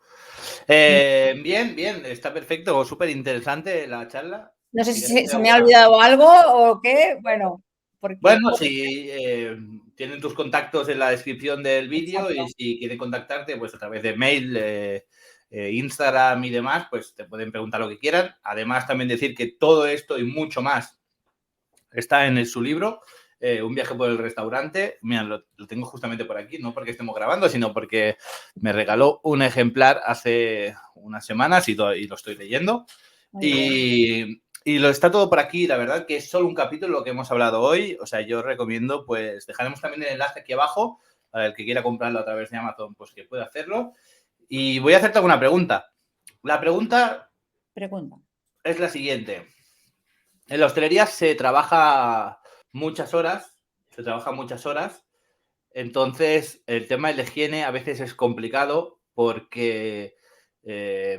Bien, bien, está perfecto, súper interesante la charla. No sé Si si quieres se hacer me ha alguna. olvidado algo o qué. Bueno, porque Bueno, si tienen tus contactos en la descripción del vídeo y exacto. si quieren contactarte, pues a través de mail, Instagram y demás, pues te pueden preguntar lo que quieran. Además, también decir que todo esto y mucho más está en su libro, Un viaje por el restaurante. Mira, lo tengo justamente por aquí, no porque estemos grabando, sino porque me regaló un ejemplar hace unas semanas y lo estoy leyendo. Muy bien. Y lo está todo por aquí. La verdad que es solo un capítulo lo que hemos hablado hoy. O sea, yo recomiendo, pues dejaremos también el enlace aquí abajo para el que quiera comprarlo a través de Amazon, pues que pueda hacerlo. Y voy a hacerte alguna pregunta. La pregunta Pregunta. es la siguiente. En la hostelería se trabaja muchas horas, entonces el tema de la higiene a veces es complicado porque,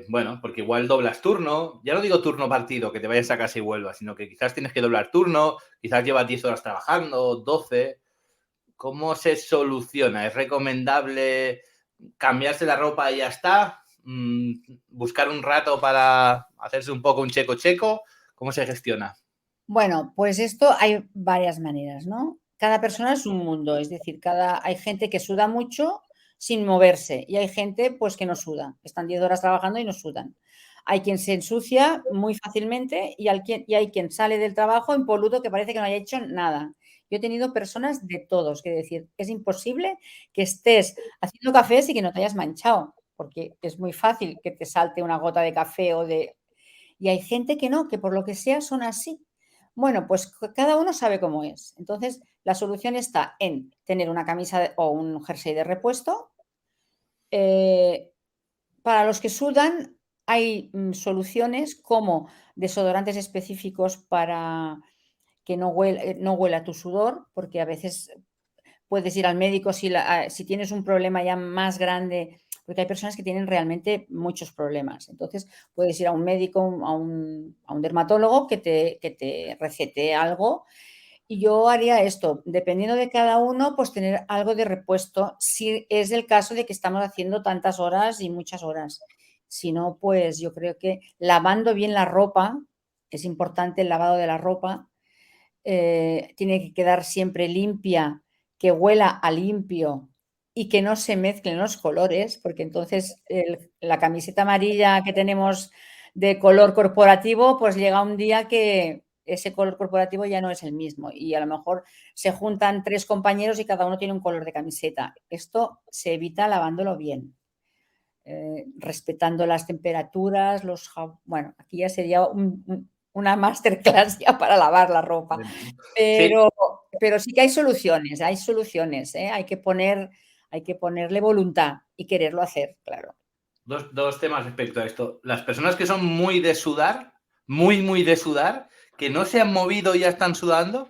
bueno, porque igual doblas turno, ya no digo turno partido, que te vayas a casa y vuelvas, sino que quizás tienes que doblar turno, quizás llevas 10 horas trabajando, 12. ¿Cómo se soluciona? ¿Es recomendable cambiarse la ropa y ya está? ¿Buscar un rato para hacerse un poco un checo-checo? ¿Cómo se gestiona? Bueno, pues esto hay varias maneras, ¿no? Cada persona es un mundo, es decir, hay gente que suda mucho sin moverse y hay gente pues que no suda, están 10 horas trabajando y no sudan. Hay quien se ensucia muy fácilmente y hay quien sale del trabajo impoluto que parece que no haya hecho nada. Yo he tenido personas de todos, que decir, es imposible que estés haciendo cafés y que no te hayas manchado, porque es muy fácil que te salte una gota de café o de... Y hay gente que no, que por lo que sea son así. Bueno, pues cada uno sabe cómo es. Entonces, la solución está en tener una camisa o un jersey de repuesto. Para los que sudan, hay soluciones como desodorantes específicos para que no huela tu sudor, porque a veces puedes ir al médico si tienes un problema ya más grande, porque hay personas que tienen realmente muchos problemas. Entonces, puedes ir a un médico, a un dermatólogo que te recete algo. Y yo haría esto, dependiendo de cada uno, pues tener algo de repuesto, si es el caso de que estamos haciendo tantas horas y muchas horas. Si no, pues yo creo que lavando bien la ropa, es importante el lavado de la ropa, tiene que quedar siempre limpia, que huela a limpio y que no se mezclen los colores, porque entonces la camiseta amarilla que tenemos de color corporativo, pues llega un día que ese color corporativo ya no es el mismo y a lo mejor se juntan 3 compañeros y cada uno tiene un color de camiseta. Esto se evita lavándolo bien. Respetando las temperaturas, bueno, aquí ya sería una masterclass ya para lavar la ropa. Sí, Pero sí que hay soluciones, ¿eh? Hay que ponerle voluntad y quererlo hacer, claro. dos temas respecto a esto. Las personas que son muy de sudar, muy de sudar, que no se han movido y ya están sudando,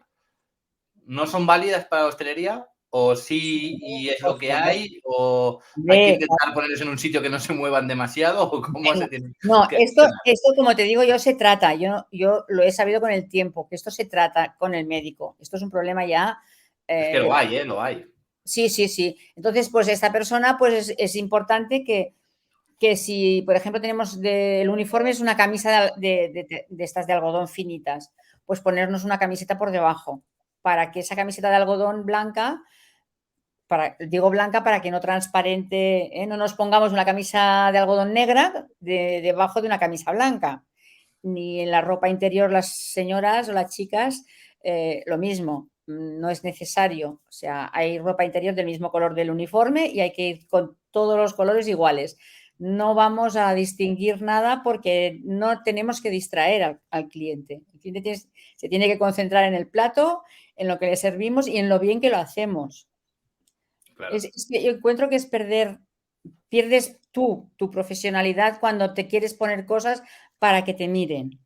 ¿no son válidas para la hostelería? ¿O sí y es lo Por que favor. hay? ¿O hay que Hombre, intentar ponerlos en un sitio que no se muevan demasiado? ¿O cómo venga. se tiene No, que gestionar? esto, como te digo yo, se trata, yo lo he sabido con el tiempo, que esto se trata con el médico. Esto es un problema ya Es que de lo la... hay, lo hay. Sí, sí, sí. Entonces, pues esta persona, pues es importante que si, por ejemplo, tenemos el uniforme es una camisa de estas de algodón finitas, pues ponernos una camiseta por debajo, para que esa camiseta de algodón blanca, digo blanca para que no transparente, no nos pongamos una camisa de algodón negra debajo de una camisa blanca, ni en la ropa interior las señoras o las chicas, lo mismo, no es necesario. O sea, hay ropa interior del mismo color del uniforme y hay que ir con todos los colores iguales. No vamos a distinguir nada porque no tenemos que distraer al cliente. El cliente se tiene que concentrar en el plato, en lo que le servimos y en lo bien que lo hacemos. Claro. Es que yo encuentro que es pierdes tu profesionalidad cuando te quieres poner cosas para que te miren.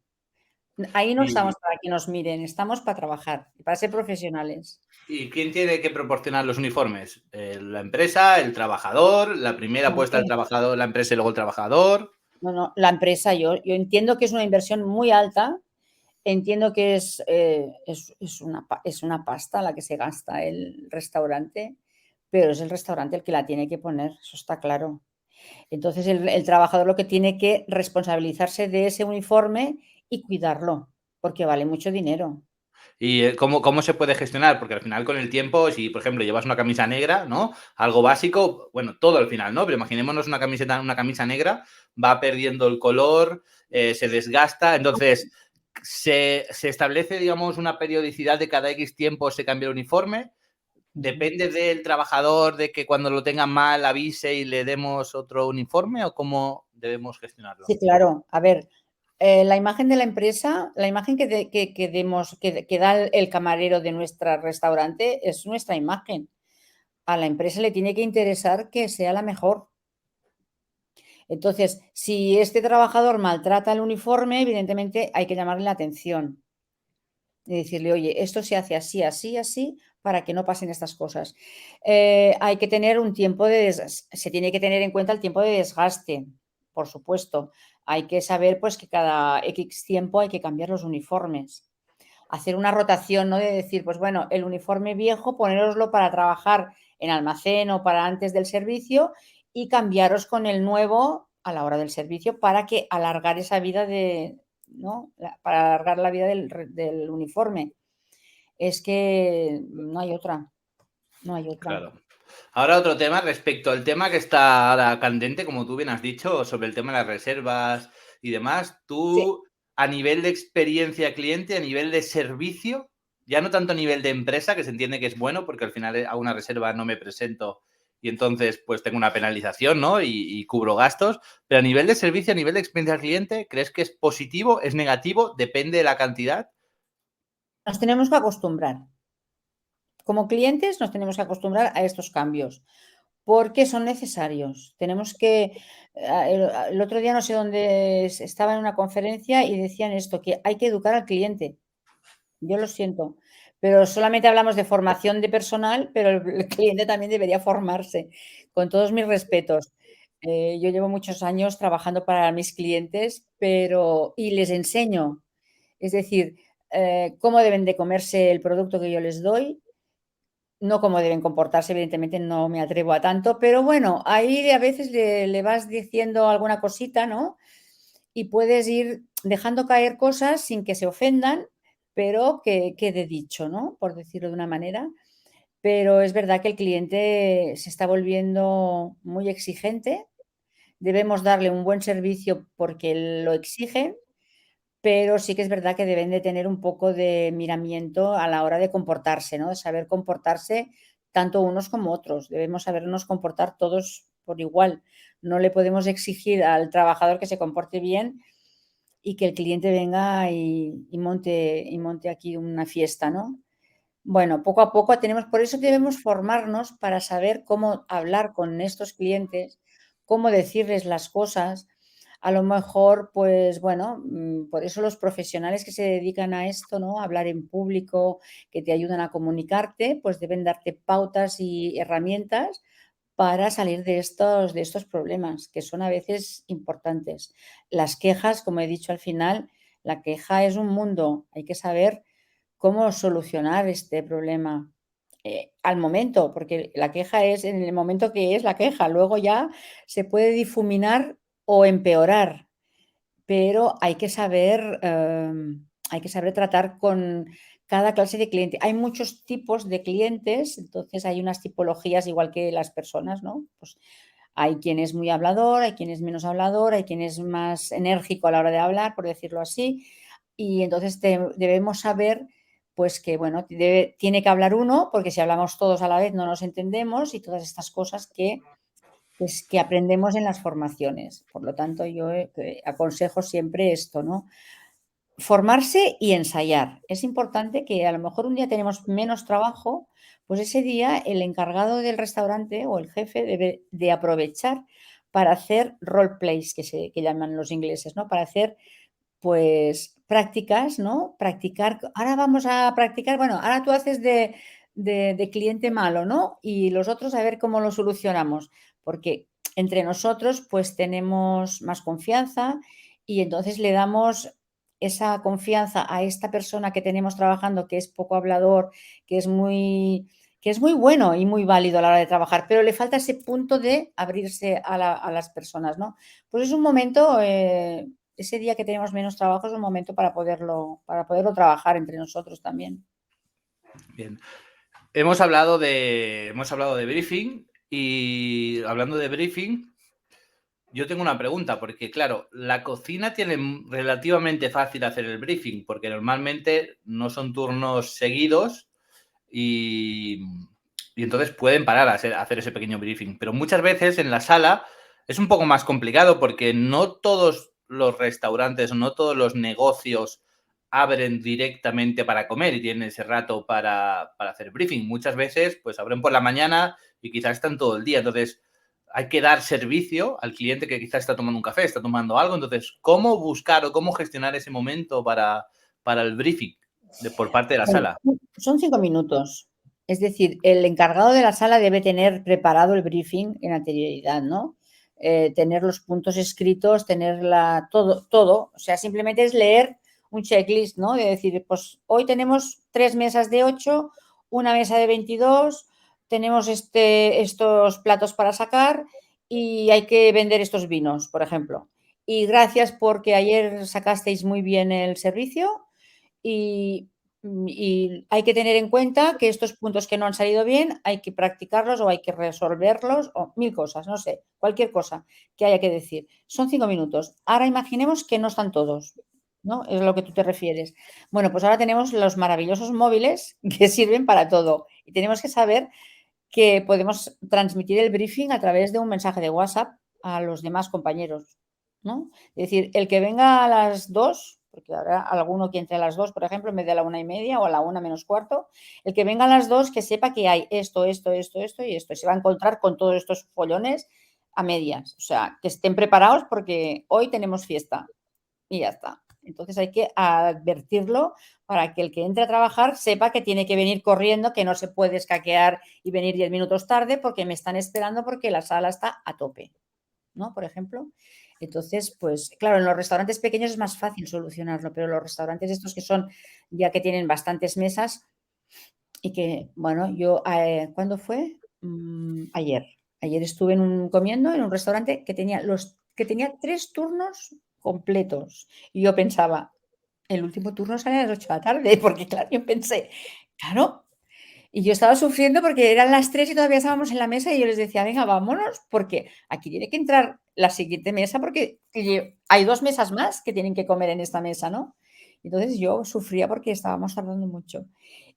Ahí no estamos ¿Y, para que nos miren, estamos para trabajar, para ser profesionales. y quién tiene que proporcionar los uniformes? ¿La empresa, el trabajador, la primera puesta el Hombre, trabajador, la empresa y luego el trabajador? no, no, la empresa, yo entiendo que es una inversión muy alta, entiendo que es una pasta la que se gasta el restaurante, pero es el restaurante el que la tiene que poner, eso está claro. Entonces el trabajador lo que tiene que responsabilizarse de ese uniforme y cuidarlo, porque vale mucho dinero. ¿Y cómo se puede gestionar? Porque al final con el tiempo, si por ejemplo llevas una camisa negra, ¿no? Algo básico, bueno, todo al final, ¿no? Pero imaginémonos una camisa negra, va perdiendo el color, se desgasta, entonces se establece, digamos, una periodicidad de cada X tiempo se cambia el uniforme. ¿Depende del trabajador de que cuando lo tenga mal avise y le demos otro uniforme o cómo debemos gestionarlo? Sí, claro. A ver, la imagen de la empresa, la imagen que da el camarero de nuestro restaurante es nuestra imagen. A la empresa le tiene que interesar que sea la mejor. Entonces, si este trabajador maltrata el uniforme, evidentemente hay que llamarle la atención y decirle, oye, esto se hace así, así, así, para que no pasen estas cosas. Hay que tener un tiempo se tiene que tener en cuenta el tiempo de desgaste, por supuesto. Hay que saber pues que cada X tiempo hay que cambiar los uniformes. Hacer una rotación, ¿no? De decir, pues bueno, el uniforme viejo, ponéroslo para trabajar en almacén o para antes del servicio y cambiaros con el nuevo a la hora del servicio para que alargar esa vida ¿no? Para alargar la vida del uniforme. Es que no hay otra, no hay otra. Claro. Ahora otro tema respecto al tema que está ahora candente, como tú bien has dicho, sobre el tema de las reservas y demás. Sí, Tú, a nivel de experiencia cliente, a nivel de servicio, ya no tanto a nivel de empresa, que se entiende que es bueno, porque al final a una reserva no me presento y entonces pues tengo una penalización, ¿no? Y cubro gastos, pero a nivel de servicio, a nivel de experiencia al cliente, ¿crees que es positivo, es negativo, depende de la cantidad? Nos tenemos que acostumbrar. Como clientes nos tenemos que acostumbrar a estos cambios, porque son necesarios. Tenemos que, el otro día no sé dónde estaba en una conferencia y decían esto, que hay que educar al cliente. Yo lo siento, pero solamente hablamos de formación de personal, pero el cliente también debería formarse, con todos mis respetos. Yo llevo muchos años trabajando para mis clientes, pero y les enseño, es decir, cómo deben de comerse el producto que yo les doy, no cómo deben comportarse, evidentemente no me atrevo a tanto, pero bueno, ahí a veces le vas diciendo alguna cosita, ¿no? Y puedes ir dejando caer cosas sin que se ofendan, pero que quede dicho, ¿no? Por decirlo de una manera. Pero es verdad que el cliente se está volviendo muy exigente. Debemos darle un buen servicio porque lo exigen, pero sí que es verdad que deben de tener un poco de miramiento a la hora de comportarse, ¿no? De saber comportarse tanto unos como otros. Debemos sabernos comportar todos por igual. No le podemos exigir al trabajador que se comporte bien y que el cliente venga y monte aquí una fiesta, ¿no? Bueno, poco a poco tenemos, por eso debemos formarnos para saber cómo hablar con estos clientes, cómo decirles las cosas. A lo mejor, pues bueno, por eso los profesionales que se dedican a esto, ¿no? A hablar en público, que te ayudan a comunicarte, pues deben darte pautas y herramientas para salir de estos problemas, que son a veces importantes. Las quejas, como he dicho al final, la queja es un mundo, hay que saber cómo solucionar este problema, al momento, porque la queja es en el momento que es la queja, luego ya se puede difuminar o empeorar, pero hay que saber tratar con cada clase de cliente. Hay muchos tipos de clientes, entonces hay unas tipologías igual que las personas, ¿no? Pues hay quien es muy hablador, hay quien es menos hablador, hay quien es más enérgico a la hora de hablar, por decirlo así, y entonces debemos saber, pues que, bueno, tiene que hablar uno, porque si hablamos todos a la vez no nos entendemos y todas estas cosas que, pues, que aprendemos en las formaciones. Por lo tanto, yo aconsejo siempre esto, ¿no? Formarse y ensayar. Es importante que a lo mejor un día tenemos menos trabajo, pues ese día el encargado del restaurante o el jefe debe de aprovechar para hacer role plays, que llaman los ingleses, ¿no? Para hacer, pues, prácticas, ¿no? Practicar. Ahora vamos a practicar, bueno, ahora tú haces de cliente malo, ¿no? Y los otros a ver cómo lo solucionamos, porque entre nosotros, pues, tenemos más confianza y entonces le damos esa confianza a esta persona que tenemos trabajando, que es poco hablador, que es muy bueno y muy válido a la hora de trabajar, pero le falta ese punto de abrirse a las personas, ¿no? Pues es un momento, ese día que tenemos menos trabajo es un momento para poderlo trabajar entre nosotros también. Bien. Hemos hablado de briefing y hablando de briefing, yo tengo una pregunta, porque claro, la cocina tiene relativamente fácil hacer el briefing, porque normalmente no son turnos seguidos y, y entonces pueden parar a hacer ese pequeño briefing. Pero muchas veces en la sala es un poco más complicado porque no todos los restaurantes, no todos los negocios abren directamente para comer y tienen ese rato para hacer briefing. Muchas veces pues abren por la mañana y quizás están todo el día. Entonces hay que dar servicio al cliente que quizás está tomando un café, está tomando algo. Entonces, ¿cómo buscar o cómo gestionar ese momento para el briefing por parte de la Bueno, sala? son 5 minutos. Es decir, el encargado de la sala debe tener preparado el briefing en anterioridad, ¿no? Tener los puntos escritos, tener todo, todo. O sea, simplemente es leer un checklist, ¿no? De decir, pues hoy tenemos 3 mesas de 8, una mesa de 22, tenemos estos platos para sacar y hay que vender estos vinos, por ejemplo. Y gracias porque ayer sacasteis muy bien el servicio y y hay que tener en cuenta que estos puntos que no han salido bien hay que practicarlos o hay que resolverlos o 1000 cosas, no sé, cualquier cosa que haya que decir. Son 5 minutos. Ahora imaginemos que no están todos. ¿no? Es a lo que tú te refieres. Bueno, pues ahora tenemos los maravillosos móviles que sirven para todo y tenemos que saber que podemos transmitir el briefing a través de un mensaje de WhatsApp a los demás compañeros, ¿no? Es decir, el que venga a las 2, porque habrá alguno que entre a las 2, por ejemplo, en vez de a la 1:30 o a la 1 menos cuarto, el que venga a las 2 que sepa que hay esto, esto, esto, esto y esto. Y se va a encontrar con todos estos follones a medias. O sea, que estén preparados porque hoy tenemos fiesta y ya está. Entonces hay que advertirlo para que el que entre a trabajar sepa que tiene que venir corriendo, que no se puede escaquear y venir 10 minutos tarde porque me están esperando porque la sala está a tope, ¿no? Por ejemplo. Entonces, pues claro, en los restaurantes pequeños es más fácil solucionarlo, pero los restaurantes estos que son ya que tienen bastantes mesas y que, bueno, yo, ¿cuándo fue? Ayer. Ayer estuve comiendo en un restaurante que tenía 3 turnos completos. Y yo pensaba, el último turno sale a las 8 de la tarde, porque claro, yo pensé, claro, y yo estaba sufriendo porque eran las 3 y todavía estábamos en la mesa y yo les decía, venga, vámonos, porque aquí tiene que entrar la siguiente mesa porque hay 2 mesas más que tienen que comer en esta mesa, ¿no? Entonces yo sufría porque estábamos tardando mucho.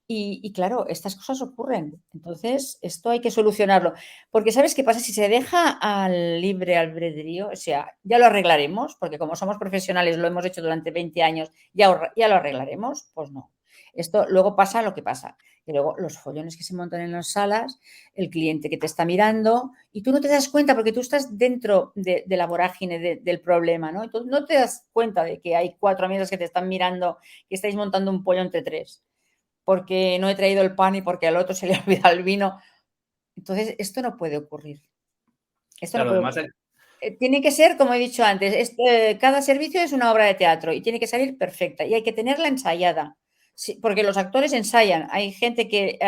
Y claro, estas cosas ocurren. Entonces, esto hay que solucionarlo. Porque ¿sabes qué pasa? Si se deja al libre albedrío, o sea, ya lo arreglaremos, porque como somos profesionales, lo hemos hecho durante 20 años, ya lo arreglaremos, pues no. Esto luego pasa lo que pasa. Y luego los follones que se montan en las salas, el cliente que te está mirando y tú no te das cuenta porque tú estás dentro de la vorágine del problema, ¿no? Entonces no te das cuenta de que hay 4 mesas que te están mirando, que estáis montando un pollo entre 3 porque no he traído el pan y porque al otro se le ha olvidado el vino. Entonces, esto no puede ocurrir. Esto no Claro, puede además, ocurrir. Tiene que ser, como he dicho antes, cada servicio es una obra de teatro y tiene que salir perfecta y hay que tenerla ensayada. Sí, porque los actores ensayan. Hay gente que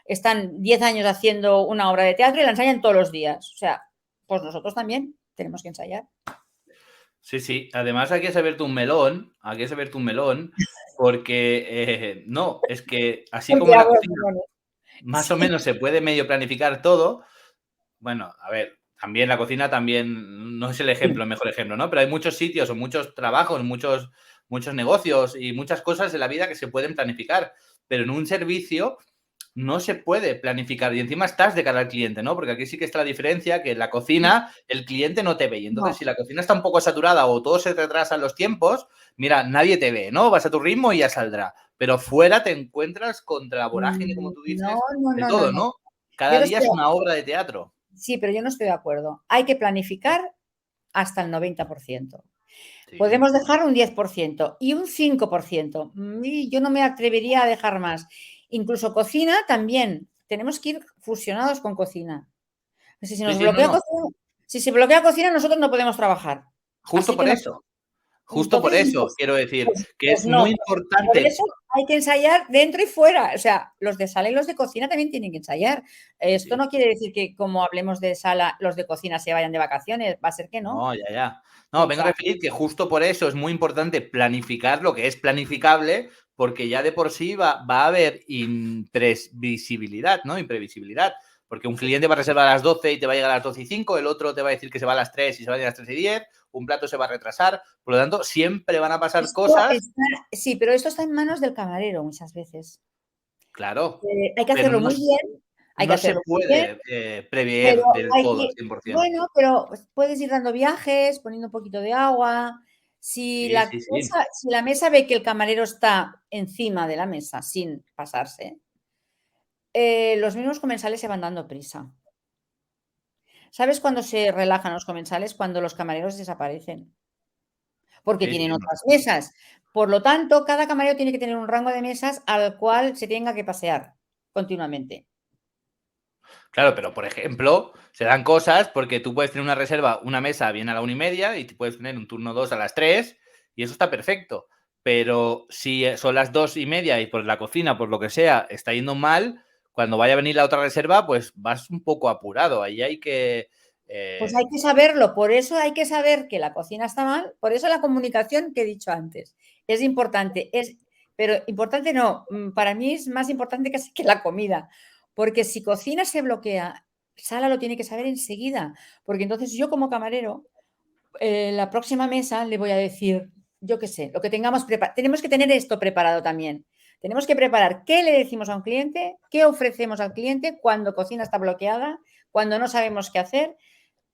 están 10 años haciendo una obra de teatro y la ensayan todos los días. O sea, pues nosotros también tenemos que ensayar. sí, sí. Además, hay que saberte un melón, porque no, es que así Porque como la hago cocina melones. más o Sí. menos se puede medio planificar todo. Bueno, a ver, también la cocina también no es el mejor ejemplo, ¿no? Pero hay muchos sitios o muchos trabajos, muchos negocios y muchas cosas de la vida que se pueden planificar, pero en un servicio no se puede planificar y encima estás de cara al cliente, ¿no? Porque aquí sí que está la diferencia, que en la cocina el cliente no te ve y entonces No. si la cocina está un poco saturada o todo se retrasa en los tiempos, mira, nadie te ve, ¿no? Vas a tu ritmo y ya saldrá. Pero fuera te encuentras contra la vorágine, como tú No, dices, no, de no, no, todo, no. ¿no? Yo Cada no día estoy es una obra de teatro. Sí, pero yo no estoy de acuerdo. Hay que planificar hasta el 90%. Sí. Podemos dejar un 10% y un 5%. Y yo no me atrevería a dejar más. Incluso cocina también. Tenemos que ir fusionados con cocina. Si se Sí, nos sí, no, bloquea no. cocina, si se bloquea cocina, nosotros no podemos trabajar. Justo Así que por no. eso. Justo por Entonces, eso quiero decir que pues es no. muy Por importante. eso hay que ensayar dentro y fuera. O sea, los de sala y los de cocina también tienen que ensayar. Esto Sí. no quiere decir que como hablemos de sala, los de cocina se vayan de vacaciones. Va a ser que no. No, ya, ya. No, O vengo a sea, referir que justo por eso es muy importante planificar lo que es planificable, porque ya de por sí va a haber imprevisibilidad, ¿no? Imprevisibilidad. Porque un cliente va a reservar a las 12 y te va a llegar a las 12:05, el otro te va a decir que se va a las 3 y se va a ir a las 3:10, un plato se va a retrasar. Por lo tanto, siempre van a pasar esto cosas, está, sí, pero esto está en manos del camarero muchas veces. claro, Hay que pero hacerlo muy bien, hay que no se hacerlo muy bien, puede pero prever del hay todo al que, 100%. bueno, pero pues, puedes ir dando viajes, poniendo un poquito de agua. Sí, sí, sí. Si la mesa ve que el camarero está encima de la mesa sin pasarse, los mismos comensales se van dando prisa. ¿Sabes cuándo se relajan los comensales? Cuando los camareros desaparecen, porque Sí, sí, tienen no. otras mesas. Por lo tanto, cada camarero tiene que tener un rango de mesas al cual se tenga que pasear continuamente. Claro, pero por ejemplo, se dan cosas porque tú puedes tener una reserva, una mesa viene a la 1:30 y puedes tener un turno 2 a las 3 y eso está perfecto. Pero si son las 2:30 y por la cocina, por lo que sea, está yendo mal, cuando vaya a venir la otra reserva, pues vas un poco apurado. Ahí hay que. Pues eh, hay que saberlo, por eso hay que saber que la cocina está mal, por eso la comunicación que he dicho antes es importante, pero importante no, para mí es más importante casi que la comida, porque si cocina se bloquea, sala lo tiene que saber enseguida, porque entonces yo como camarero, la próxima mesa le voy a decir, yo qué sé, lo que tengamos preparado. Tenemos que tener esto preparado también. Tenemos que preparar qué le decimos a un cliente, qué ofrecemos al cliente cuando cocina está bloqueada, cuando no sabemos qué hacer,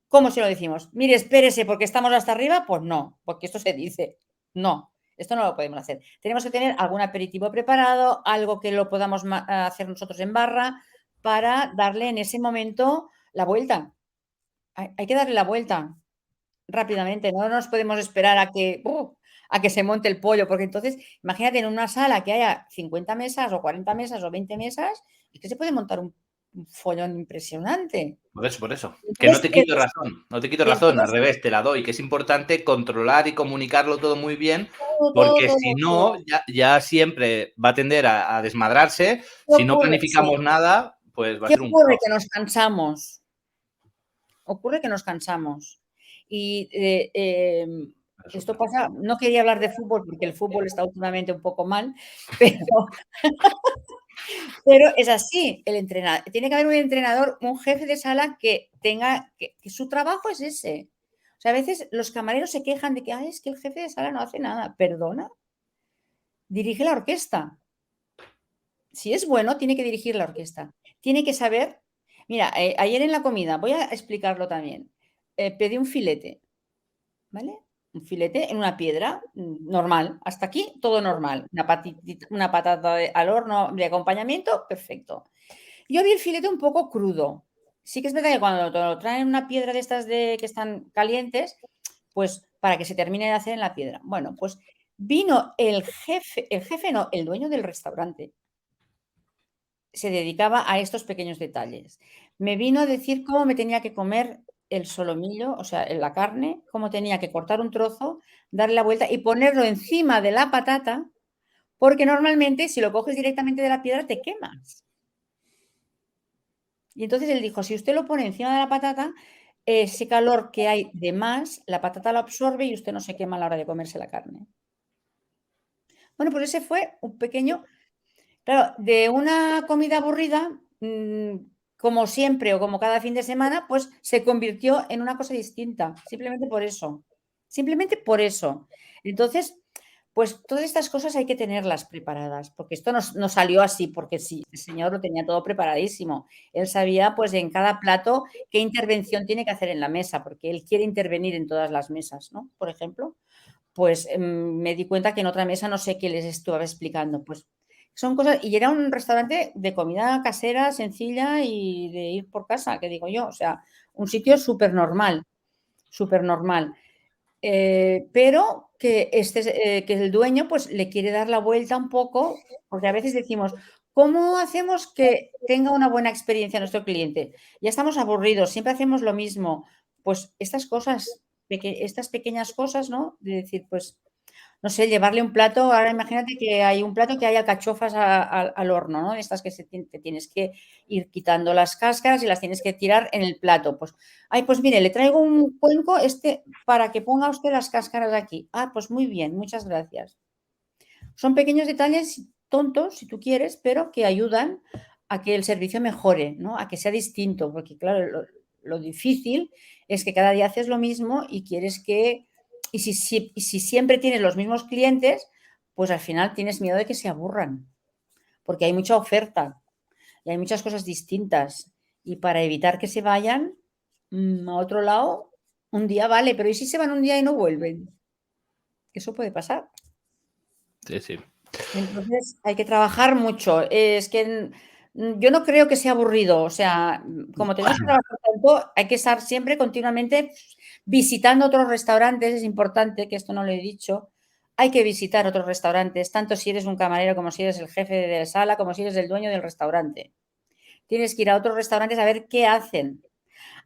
cómo se lo decimos. Mire, espérese porque estamos hasta arriba, pues no, porque esto se dice. No, esto no lo podemos hacer. Tenemos que tener algún aperitivo preparado, algo que lo podamos hacer nosotros en barra para darle en ese momento la vuelta. Hay que darle la vuelta rápidamente, no nos podemos esperar a que se monte el pollo, porque entonces, imagínate en una sala que haya 50 mesas o 40 mesas o 20 mesas, es que se puede montar un follón impresionante. Por eso. Que no Entonces, te quito razón, no te quito razón, al entonces revés, te la doy, que es importante controlar y comunicarlo todo muy bien, todo, todo, porque si todo, no, todo. ya siempre va a tender a desmadrarse. ¿Qué Si no ocurre? Sí. planificamos nada, pues va a ¿Qué ser un ocurre? caos. Que nos cansamos. Ocurre que nos cansamos. Y Eso esto pasa. pasa, no quería hablar de fútbol porque el fútbol está últimamente un poco mal, pero Pero es así, el entrenador tiene que haber un entrenador, un jefe de sala que tenga que su trabajo es ese. O sea, a veces los camareros se quejan de que: "Ay, es que el jefe de sala no hace nada". ¿Perdona? Dirige la orquesta. Si es bueno, tiene que dirigir la orquesta. Tiene que saber mira, ayer en la comida, voy a explicarlo también, pedí un filete, ¿vale? Un filete en una piedra, normal. Hasta aquí todo normal. Una patata al horno de acompañamiento, perfecto. Yo vi el filete un poco crudo. Sí que es verdad que cuando te lo traen en una piedra de estas de que están calientes, pues para que se termine de hacer en la piedra. Bueno, pues vino el jefe no, el dueño del restaurante. Se dedicaba a estos pequeños detalles. Me vino a decir cómo me tenía que comer el solomillo, o sea, la carne, cómo tenía que cortar un trozo, darle la vuelta y ponerlo encima de la patata, porque normalmente si lo coges directamente de la piedra te quemas. Y entonces él dijo: "Si usted lo pone encima de la patata, ese calor que hay de más, la patata lo absorbe y usted no se quema a la hora de comerse la carne". Bueno, pues ese fue un pequeño claro, de una comida aburrida, como siempre o como cada fin de semana, pues se convirtió en una cosa distinta, simplemente por eso. Simplemente por eso. Entonces, pues todas estas cosas hay que tenerlas preparadas, porque esto no salió así, porque sí, el señor lo tenía todo preparadísimo. Él sabía, pues, en cada plato qué intervención tiene que hacer en la mesa, porque él quiere intervenir en todas las mesas, ¿no? Por ejemplo, pues, me di cuenta que en otra mesa no sé qué les estaba explicando, pues, son cosas y era un restaurante de comida casera, sencilla y de ir por casa, que digo yo, o sea, un sitio supernormal, supernormal. Pero que el dueño, pues, le quiere dar la vuelta un poco, porque a veces decimos: "¿Cómo hacemos que tenga una buena experiencia nuestro cliente? Ya estamos aburridos, siempre hacemos lo mismo". Pues estas cosas, estas pequeñas cosas, ¿no? De decir, pues, no sé, llevarle un plato, ahora imagínate que hay un plato que hay alcachofas al horno, ¿no? Estas que te tienes que ir quitando las cáscaras y las tienes que tirar en el plato. Pues, ay, pues mire, le traigo un cuenco para que ponga usted las cáscaras aquí. Ah, pues muy bien, muchas gracias. Son pequeños detalles tontos, si tú quieres, pero que ayudan a que el servicio mejore, ¿no? A que sea distinto, porque claro, lo difícil es que cada día haces lo mismo y quieres que y si siempre tienes los mismos clientes, pues al final tienes miedo de que se aburran, porque hay mucha oferta y hay muchas cosas distintas. Y para evitar que se vayan, a otro lado, un día vale, pero ¿y si se van un día y no vuelven? Eso puede pasar. Sí, sí. Entonces, hay que trabajar mucho. Es que, yo no creo que sea aburrido, o sea, como tenemos que trabajar tanto, hay que estar siempre continuamente visitando otros restaurantes, es importante, que esto no lo he dicho, hay que visitar otros restaurantes, tanto si eres un camarero, como si eres el jefe de la sala, como si eres el dueño del restaurante. Tienes que ir a otros restaurantes a ver qué hacen,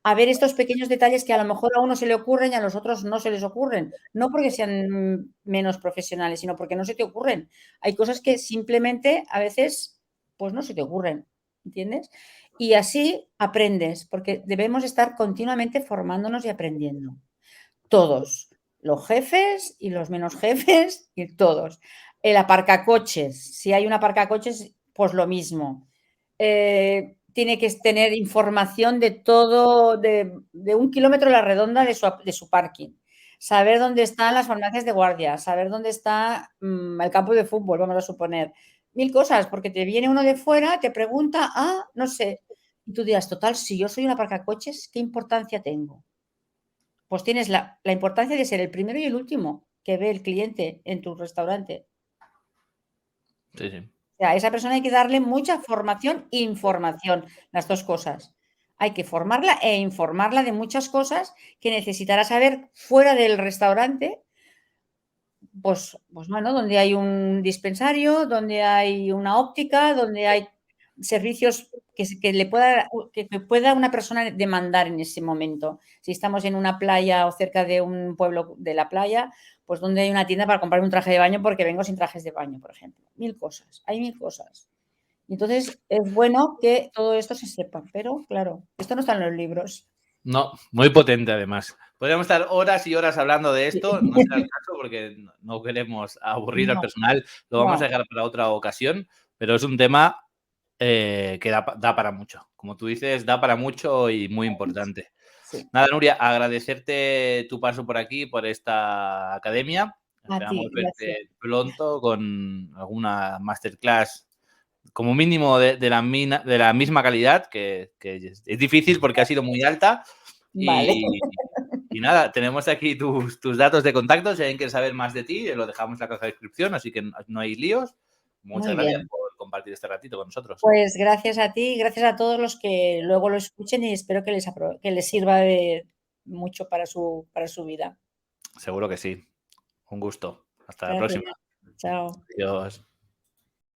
a ver estos pequeños detalles que a lo mejor a uno se le ocurren y a los otros no se les ocurren. No porque sean menos profesionales, sino porque no se te ocurren. Hay cosas que simplemente a veces, pues no se te ocurren, ¿entiendes? Y así aprendes, porque debemos estar continuamente formándonos y aprendiendo. Todos, los jefes y los menos jefes y todos. El aparcacoches, si hay un aparcacoches, pues lo mismo. Tiene que tener información de todo, de 1 kilómetro a la redonda de su parking. saber dónde están las farmacias de guardia, saber dónde está el campo de fútbol, vamos a suponer. 1000 cosas, porque te viene uno de fuera, te pregunta, no sé. Y tú dirás, total, si yo soy una aparcacoches, ¿qué importancia tengo? Pues tienes la importancia de ser el primero y el último que ve el cliente en tu restaurante. Sí, sí. O sea, a esa persona hay que darle mucha formación e información, las 2 cosas. Hay que formarla e informarla de muchas cosas que necesitará saber fuera del restaurante, pues bueno, donde hay un dispensario, donde hay una óptica, donde hay servicios que le pueda que pueda una persona demandar en ese momento. Si estamos en una playa o cerca de un pueblo de la playa, pues donde hay una tienda para comprarme un traje de baño porque vengo sin trajes de baño, por ejemplo. 1000 cosas, hay 1000 cosas. Entonces, es bueno que todo esto se sepa, pero claro, esto no está en los libros. No, muy potente además. Podríamos estar horas y horas hablando de Sí. esto, no será el caso porque no queremos aburrir al No, personal, lo vamos a no, dejar para otra ocasión, pero es un tema que da para mucho. Como tú dices, da para mucho y muy importante. sí. Nada, Nuria, agradecerte tu paso por aquí, por esta academia. A ti, Esperamos gracias. verte pronto con alguna masterclass como mínimo de la misma calidad, que es difícil porque ha sido muy alta. Vale, Y nada, tenemos aquí tus datos de contacto. Si alguien quiere saber más de ti, lo dejamos en la caja de descripción, así que no hay líos. Muchas muy gracias bien. por compartir este ratito con nosotros. Pues gracias a ti y gracias a todos los que luego lo escuchen y espero que les sirva de mucho para su vida. Seguro que sí. Un gusto. Hasta la Gracias. próxima. Chao. Adiós.